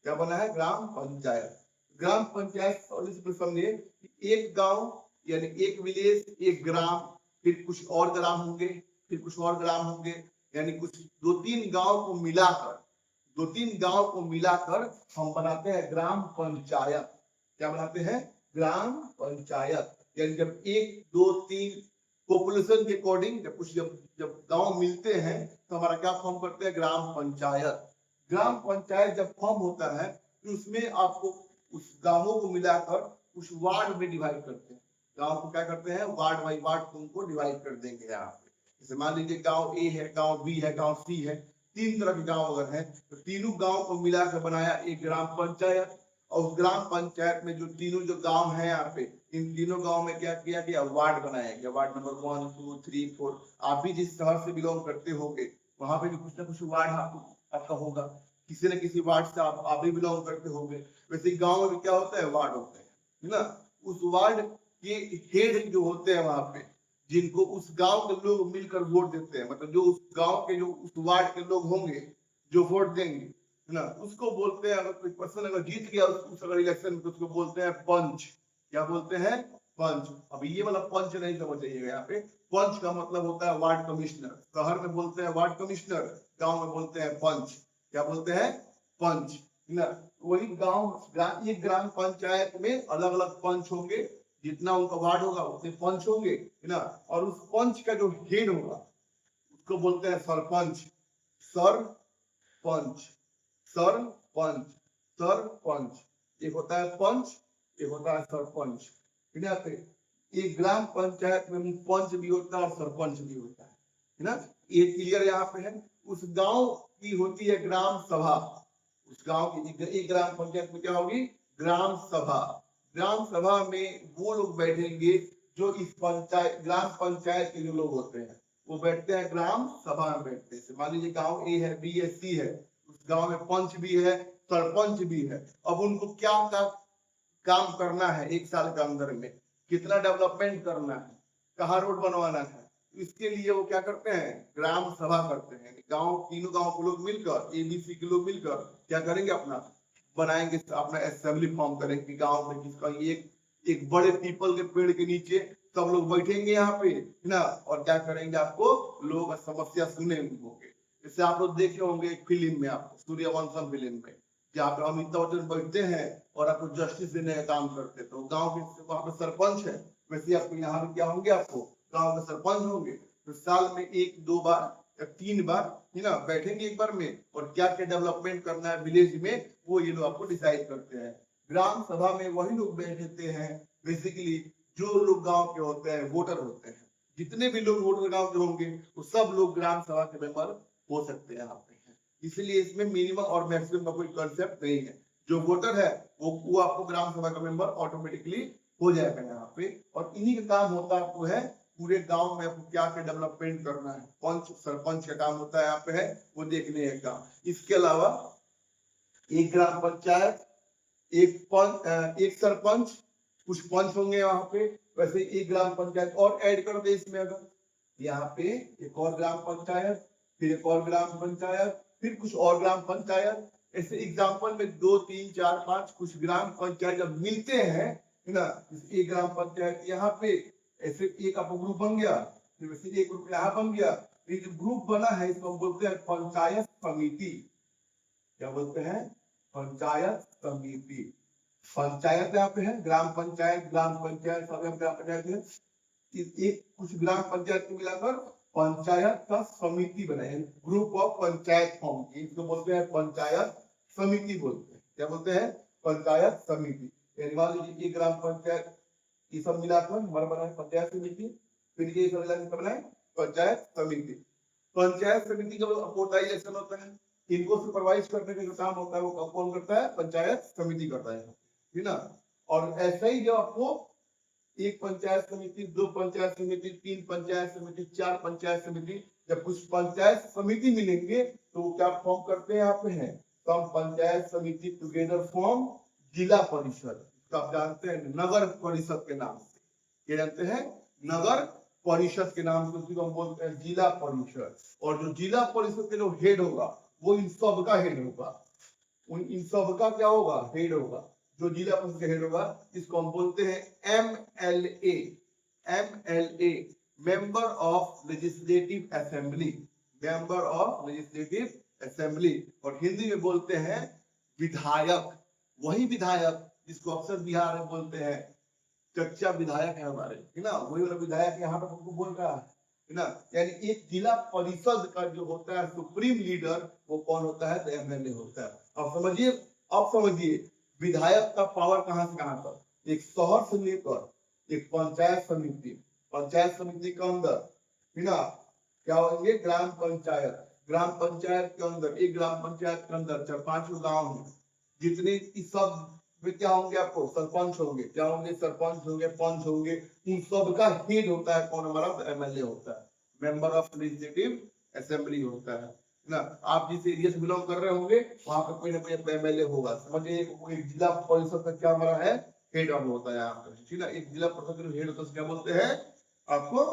क्या बना है, ग्राम पंचायत। ग्राम पंचायत और समझिए एक गांव यानी एक विलेज, एक ग्राम, फिर कुछ और ग्राम होंगे, फिर कुछ और ग्राम होंगे, यानी कुछ 2-3 गांव को मिलाकर, 2-3 गांव को मिलाकर हम बनाते हैं ग्राम पंचायत। क्या बनाते हैं, ग्राम पंचायत। यानी जब 1, 2, 3 पॉपुलेशन के अकॉर्डिंग जब कुछ जब जब गांव मिलते हैं तो हमारा क्या फॉर्म करते हैं, ग्राम पंचायत। ग्राम पंचायत जब फॉर्म होता है तो उसमें आपको उस गांवों को मिलाकर कुछ वार्ड में डिवाइड करते हैं। गांव को क्या करते हैं, वार्ड बाई वार्ड तुमको डिवाइड कर देंगे यहाँ पे। जैसे मान लीजिए गांव ए है, गांव बी है, गांव सी है, 3 तरह के गांव अगर है तो तीनों गांव को मिलाकर बनाया एक ग्राम पंचायत। और उस ग्राम पंचायत में जो तीनों जो गांव है यहाँ पे, इन तीनों गांव में क्या किया गया, वार्ड बनाया गया। Ward number 1, 2, 3, 4। आप भी जिस शहर से बिलोंग करते होंगे वहां पे भी कुछ ना कुछ वार्ड आपका होगा, किसी न किसी वार्ड से आप भी बिलोंग करते होंगे। वैसे गांव में क्या होता है, वार्ड होते हैं, है ना। उस वार्ड के हेड जो होते हैं वहां पे, जिनको उस गांव के लोग मिलकर वोट देते हैं, मतलब जो उस गांव के जो उस वार्ड के लोग होंगे जो वोट देंगे, है ना, उसको बोलते हैं। अगर कोई पर्सन अगर जीत गया उस अगर इलेक्शन में तो उसको बोलते हैं पंच। क्या बोलते हैं, पंच। अभी ये वाला पंच नहीं समझ जाइएगा यहाँ पे। पंच का मतलब होता है वार्ड कमिश्नर। शहर में बोलते हैं वार्ड कमिश्नर, गांव में बोलते हैं पंच। क्या बोलते हैं, पंच, है ना। वही गांव एक ग्राम पंचायत में अलग अलग पंच होंगे, जितना उनका वार्ड होगा उतने पंच होंगे, है ना। और उस पंच का जो हेड होगा उसको बोलते हैं सरपंच। सरपंच, सरपंच, सरपंच। एक होता है पंच, एक होता है सरपंच, ठीक है। एक ग्राम पंचायत में पंच भी होता है और सरपंच भी होता है ना। ये क्लियर यहाँ पे है। उस गांव की होती है ग्राम सभा। उस गांव की एक ग्राम पंचायत में क्या होगी, ग्राम सभा। ग्राम सभा में वो लोग बैठेंगे जो इस पंचायत ग्राम पंचायत के जो लोग होते हैं वो बैठते हैं ग्राम सभा में बैठते हैं। मान लीजिए गांव ए है, बी है, सी है, उस गांव में पंच भी है, सरपंच भी है। अब उनको क्या काम करना है, 1 साल के अंदर में कितना डेवलपमेंट करना है, कहाँ रोड बनवाना है, इसके लिए वो क्या करते हैं, ग्राम सभा करते हैं। गांव तीनों गांव के लोग मिलकर, ABC के लोग मिलकर क्या करेंगे, अपना बनाएंगे, अपना असेंबली फॉर्म करेंगे गांव में। किसका, एक बड़े पीपल के पेड़ के नीचे सब लोग बैठेंगे यहाँ पे, है ना। और क्या करेंगे, आपको लोग समस्या सुनेंगे। जैसे आप लोग देखे होंगे एक फिल्म में, आपको सूर्यवंशम फिल्म में, जहाँ पे अमिताभ बच्चन बैठते हैं और आपको जस्टिस देने का काम करते हैं। तो गांव के वहां पे सरपंच है, वैसे आपको यहाँ क्या होंगे, आपको गांव के सरपंच होंगे। तो साल में 1-2 बार या 3 बार, है ना, बैठेंगे एक बार में, और क्या क्या डेवलपमेंट करना है विलेज में वो ये लोग आपको डिसाइड करते हैं। ग्राम सभा में वही लोग बैठते हैं बेसिकली जो लोग गांव के होते हैं, वोटर होते हैं। जितने भी लोग वोटर गांव के होंगे वो सब लोग ग्राम सभा के मेंबर हो सकते हैं यहाँ पे। इसलिए इसमें मिनिमम और मैक्सिमम का कोई कंसेप्ट नहीं है। जो वोटर है वो आपको ग्राम सभा का मेंबर ऑटोमेटिकली हो जाएगा यहाँ पे। और इन्हीं का काम होता है आपको है पूरे गांव में आपको क्या क्या डेवलपमेंट करना है, पंच सरपंच का काम होता है यहाँ पे है वो देखने का काम। इसके अलावा एक ग्राम पंचायत, एक सरपंच, कुछ पंच होंगे वहां पे, वैसे एक ग्राम पंचायत और ऐड कर दे इसमें, अगर यहाँ पे एक और ग्राम पंचायत, फिर एक और ग्राम पंचायत, फिर कुछ और ग्राम पंचायत, ऐसे एग्जाम्पल में 2 3 4 5 कुछ ग्राम पंचायत जब मिलते हैं ना, एक ग्राम पंचायत यहाँ पे ऐसे एक आपको ग्रुप बन गया, फिर वैसे एक ग्रुप यहाँ बन गया। ये जो ग्रुप बना है इसको हम बोलते हैं पंचायत समिति। क्या बोलते हैं? पंचायत समिति। पंचायत यहाँ पे है, ग्राम पंचायत सब ग्राम पंचायत है। एक कुछ ग्राम पंचायत को मिलाकर पंचायत का समिति बनाए, ग्रुप ऑफ पंचायत फॉर्म की, इसको बोलते हैं पंचायत समिति बोलते हैं। क्या बोलते हैं? पंचायत समिति। मान लीजिए एक ग्राम पंचायत ये सब मिलाकर हमारा बना है पंचायत समिति, फिर ये सब मिलाकर बनाए पंचायत समिति। पंचायत समिति का होता है इलेक्शन होता है, इनको सुपरवाइज करने का जो काम होता है वो कौन करता है? पंचायत समिति करता है, है ना। और ऐसा ही जब आपको एक पंचायत समिति, 2 पंचायत समिति, 3 पंचायत समिति, 4 पंचायत समिति, जब कुछ पंचायत समिति मिलेंगे तो वो क्या फॉर्म करते हैं? यहाँ पे है सम पंचायत समिति टुगेदर फॉर्म जिला परिषद। तो आप जानते हैं नगर परिषद के नाम से, क्या जानते हैं? नगर परिषद के नाम से उसको हम बोलते हैं जिला परिषद। और जो जिला परिषद के जो हेड होगा वो इन सब का हेड होगा, इन सब का क्या होगा? हेड होगा। जो जिला परिषद का हेड होगा इसको हम बोलते हैं MLA, MLA member of legislative assembly, member of legislative assembly. और हिंदी में बोलते हैं विधायक, वही विधायक जिसको अक्सर बिहार में बोलते हैं चच्चा विधायक है हमारे, है ना, वही वाला विधायक यहाँ पर हमको बोल रहा है ना। यानी एक जिला परिषद का जो होता है सुप्रीम लीडर वो कौन होता है? तो MLA होता है। अब समझिए विधायक का पावर कहां से कहां तक, एक शहर से लेकर एक पंचायत समिति, पंचायत समिति के अंदर, है ना, क्या होंगे? ग्राम पंचायत, ग्राम पंचायत के अंदर, एक ग्राम पंचायत के अंदर 4-5 गांव है, जितने सब में क्या होंगे? आपको सरपंच होंगे, क्या होंगे? सरपंच होंगे, पंच होंगे। इन सब का हेड होता है कौन? हमारा MLA होता है, मेंबर ऑफ लेजिस्लेटिव असेंबली होता है ना। आप जिस एरिया से बिलोंग कर रहे होंगे वहां पर कोई ना कोई MLA होगा। समझिए एक जिला परिषद का क्या हमारा है? हेड ऑफ होता है यहाँ पर, ठीक है। एक जिला परिषद का हेड होता है क्या बोलते हैं? आपको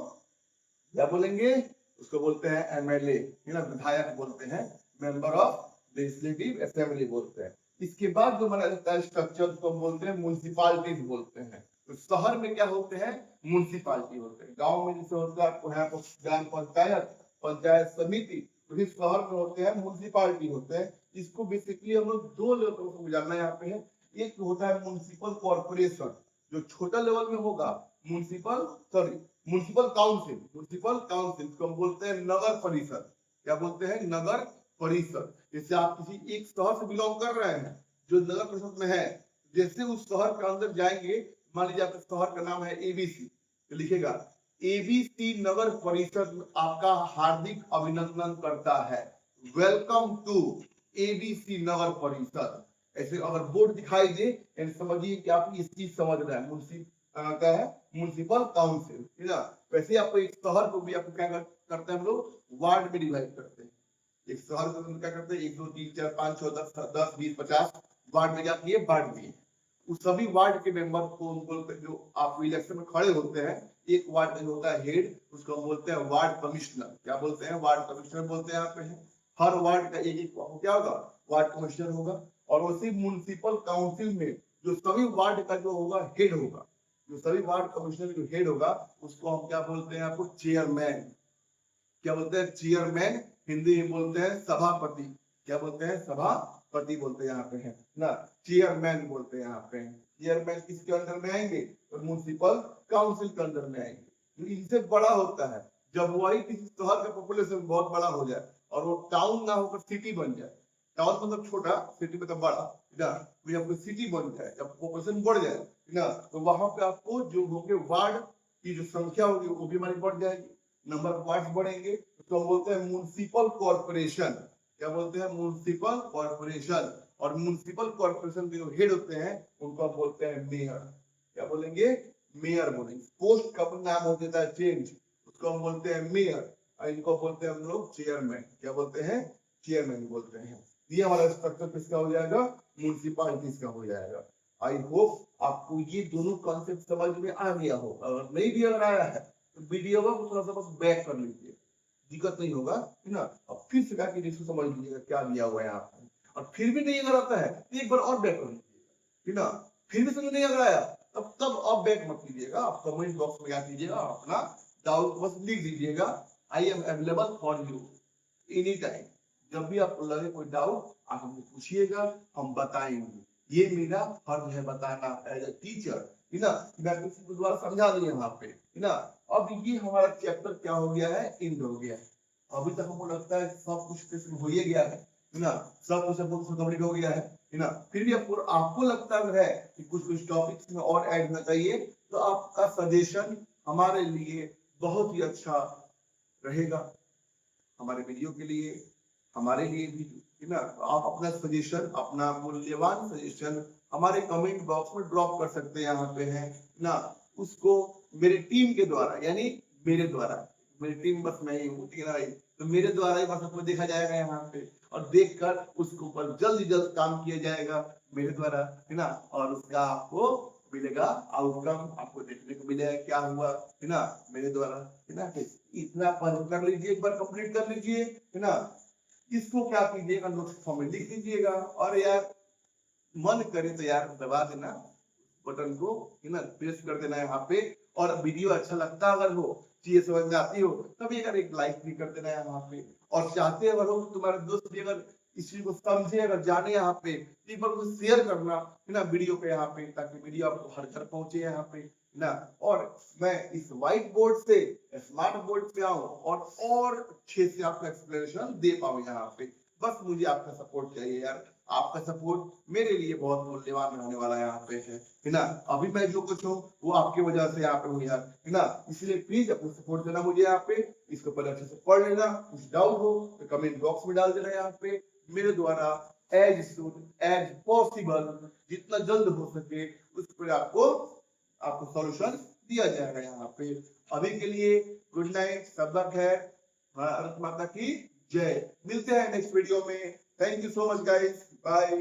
क्या बोलेंगे? उसको बोलते हैं MLA, है ना, विधायक बोलते हैं, मेंबर ऑफ लेजिस्लेटिव असेंबली बोलते हैं। इसके बाद जो हमारा रहता है स्ट्रक्चर उसको बोलते हैं म्युनिसिपैलिटीज बोलते हैं। तो शहर में क्या होते हैं? म्युनिसिपैलिटी होते हैं। गांव में जैसे होता है आपको यहाँ पर ग्राम पंचायत, पंचायत समिति, तो फिर शहर में होते हैं म्युनिसिपैलिटी होते हैं। इसको बेसिकली हम लोग 2 लेवल पर जानना यहाँ पे है। एक होता है म्युनिसिपल कॉर्पोरेशन, जो छोटा लेवल में होगा, म्युनिसिपल काउंसिल, म्युनिसिपल काउंसिल को हम बोलते हैं नगर परिषद। क्या बोलते हैं? नगर परिषद। जैसे आप किसी एक शहर से बिलोंग कर रहे हैं जो नगर परिषद में है, जैसे उस शहर के अंदर जाएंगे, मान लीजिए आपके शहर का नाम है ABC, तो लिखेगा ABC नगर परिषद आपका हार्दिक अभिनंदन करता है, वेलकम टू ABC नगर परिषद। ऐसे अगर बोर्ड दिखाई दे समझिए कि आप इस चीज समझ रहे हैं, क्या है? म्युनिसिपल काउंसिल, है ना। वैसे आपको एक शहर को भी आपको क्या करते हैं हम लोग? वार्ड में डिवाइड करते हैं। एक शहर को क्या करते हैं? 1 2 3 4 5 6 10 20 50 वार्ड में जाती है, वार्ड में उस सभी वार्ड के मेंबर को बोलते हैं, जो आप इलेक्शन में खड़े होते हैं। एक वार्ड में होता है हेड, उसको हम बोलते हैं वार्ड कमिश्नर। क्या बोलते हैं? वार्ड कमिश्नर बोलते हैं यहाँ पे। हर वार्ड का एक क्या होगा? वार्ड कमिश्नर होगा। और उसी म्युनिसिपल काउंसिल में जो सभी वार्ड का जो होगा हेड होगा, जो सभी वार्ड कमिश्नर जो हेड होगा उसको हम क्या बोलते हैं? आपको चेयरमैन। क्या बोलते हैं? चेयरमैन। हिंदी में बोलते हैं सभापति। क्या बोलते हैं? सभापति बोलते हैं यहाँ पे है ना, चेयरमैन बोलते हैं यहाँ पे। चेयरमैन किसके अंदर में आएंगे? तो म्युनिसिपल काउंसिल के अंदर में आएंगे। तो इनसे बड़ा होता है जब वही किसी शहर का पॉपुलेशन बहुत बड़ा हो जाए और वो टाउन ना होकर सिटी बन जाए। टाउन मतलब छोटा, सिटी मतलब बड़ा, जब सिटी बन जाए, जब पॉपुलेशन बढ़ जाए ना, तो वहां पे आपको जो होंगे वार्ड की जो संख्या होगी वो भी हमारी बढ़ जाएगी, नंबर ऑफ वार्ड बढ़ेंगे। तो हम बोलते हैं म्युनिसिपल कॉर्पोरेशन। क्या बोलते हैं? Municipal corporation. और म्युनिसिपल कॉर्पोरेशन के जो हेड होते हैं उनको हम बोलते हैं मेयर। क्या बोलेंगे? मेयर बोलेंगे। पोस्ट का नाम हो जाता है चेंज, उसको हम बोलते हैं मेयर, और इनको बोलते हैं हम लोग चेयरमैन। क्या बोलते हैं? चेयरमैन बोलते हैं। ये हमारा स्ट्रक्चर किसका हो जाएगा? म्युनिसिपैलिटीज का हो जाएगा। आई होप आपको ये दोनों कॉन्सेप्ट समझ में आ गया हो। अगर नहीं भी अगर आया है तो वीडियो को थोड़ा सा बस बैक कर लीजिए, दिक्कत नहीं होगा, है ना। अब फिर से जाके इसको समझ लीजिएगा क्या दिया हुआ है यहाँ पे। और फिर भी नहीं अगर आता है तो एक बार और बैक कर लीजिएगा, है ना। फिर भी समझ नहीं अगर आया तब अब बैक मत कीजिएगा, आप कमेंट बॉक्स में क्या कीजिएगा, अपना डाउट बस लिख दीजिएगा। I am available for you any time. जब भी आपको लगे कोई डाउट आप हमको पूछिएगा, हम बताएंगे। ये मेरा फर्ज है बताना एज ए टीचर, है ना। मैं किसी को द्वारा समझा दूं यहाँ पे, है ना। अब ये हमारा चैप्टर क्या हो गया है? एंड हो गया है। अभी तक हमको लगता है सब कुछ हो ही गया है ना, सब कुछ कंप्लीट हो गया है ना। फिर भी आपको लगता है कि कुछ कुछ टॉपिक्स में और ऐड होना चाहिए, तो आपका सजेशन हमारे लिए बहुत ही अच्छा रहेगा, हमारे वीडियो के लिए, हमारे लिए भी, है ना। आप अपना सजेशन, अपना मूल्यवान सजेशन हमारे कमेंट बॉक्स में ड्रॉप कर सकते हैं, यहाँ पे है ना। उसको मेरी टीम के द्वारा, यानी मेरे द्वारा, मेरी टीम बस मैं ही हूँ, ठीक है ना भाई, तो मेरे द्वारा ही बस आपको देखा जाएगा यहाँ पे, और देखकर उसके ऊपर जल्द जल्द काम किया जाएगा मेरे द्वारा, है ना। और उसका आपको मिलेगा आउटकम, आपको देखने को मिलेगा क्या हुआ, है ना, मेरे द्वारा, है ना। इतना पढ़ कर लीजिए, एक बार कंप्लीट कर लीजिए, है ना। इसको क्या कीजिएगा, नोट्स फॉर्म में लिख लीजिएगा, और यार मन करे तो यार दबा देना बटन को, है ना, प्रेस कर देना यहाँ पे। और वीडियो अच्छा लगता अगर हो, चीजें समझ में आती हो, तभी अगर एक लाइक भी कर देना यहाँ पे। और चाहते अगर हो तुम्हारे दोस्त भी अगर इस चीज को समझे, अगर जाने यहाँ पे, एक बार उसे शेयर करना, है ना, वीडियो पे यहाँ पे, ताकि वीडियो आपको हर घर पहुंचे यहाँ पे, है ना। और मैं इस व्हाइट बोर्ड से स्मार्ट बोर्ड पे आऊं और अच्छे से आपको एक्सप्लेनेशन दे पाऊं यहाँ पे। बस मुझे आपका सपोर्ट चाहिए यार, आपका सपोर्ट मेरे लिए बहुत मूल्यवान रहने वाला है यहाँ पे, है ना। अभी मैं जो कुछ हूँ वो आपकी वजह से यहाँ पे हूँ यार, है ना। इसलिए प्लीज अपना सपोर्ट देना मुझे यहाँ पे। इसको पहले अच्छे से पढ़ लेना, कुछ डाउट हो तो कमेंट बॉक्स में डाल देना यहाँ पे। मेरे द्वारा एज सुन एज पॉसिबल, जितना जल्द हो सके उस पर आपको सॉल्यूशन दिया जाएगा यहाँ पे। अभी के लिए गुड नाइट, सबक है, भारत माता की जय। मिलते हैं नेक्स्ट वीडियो में। Thank you so much guys, bye.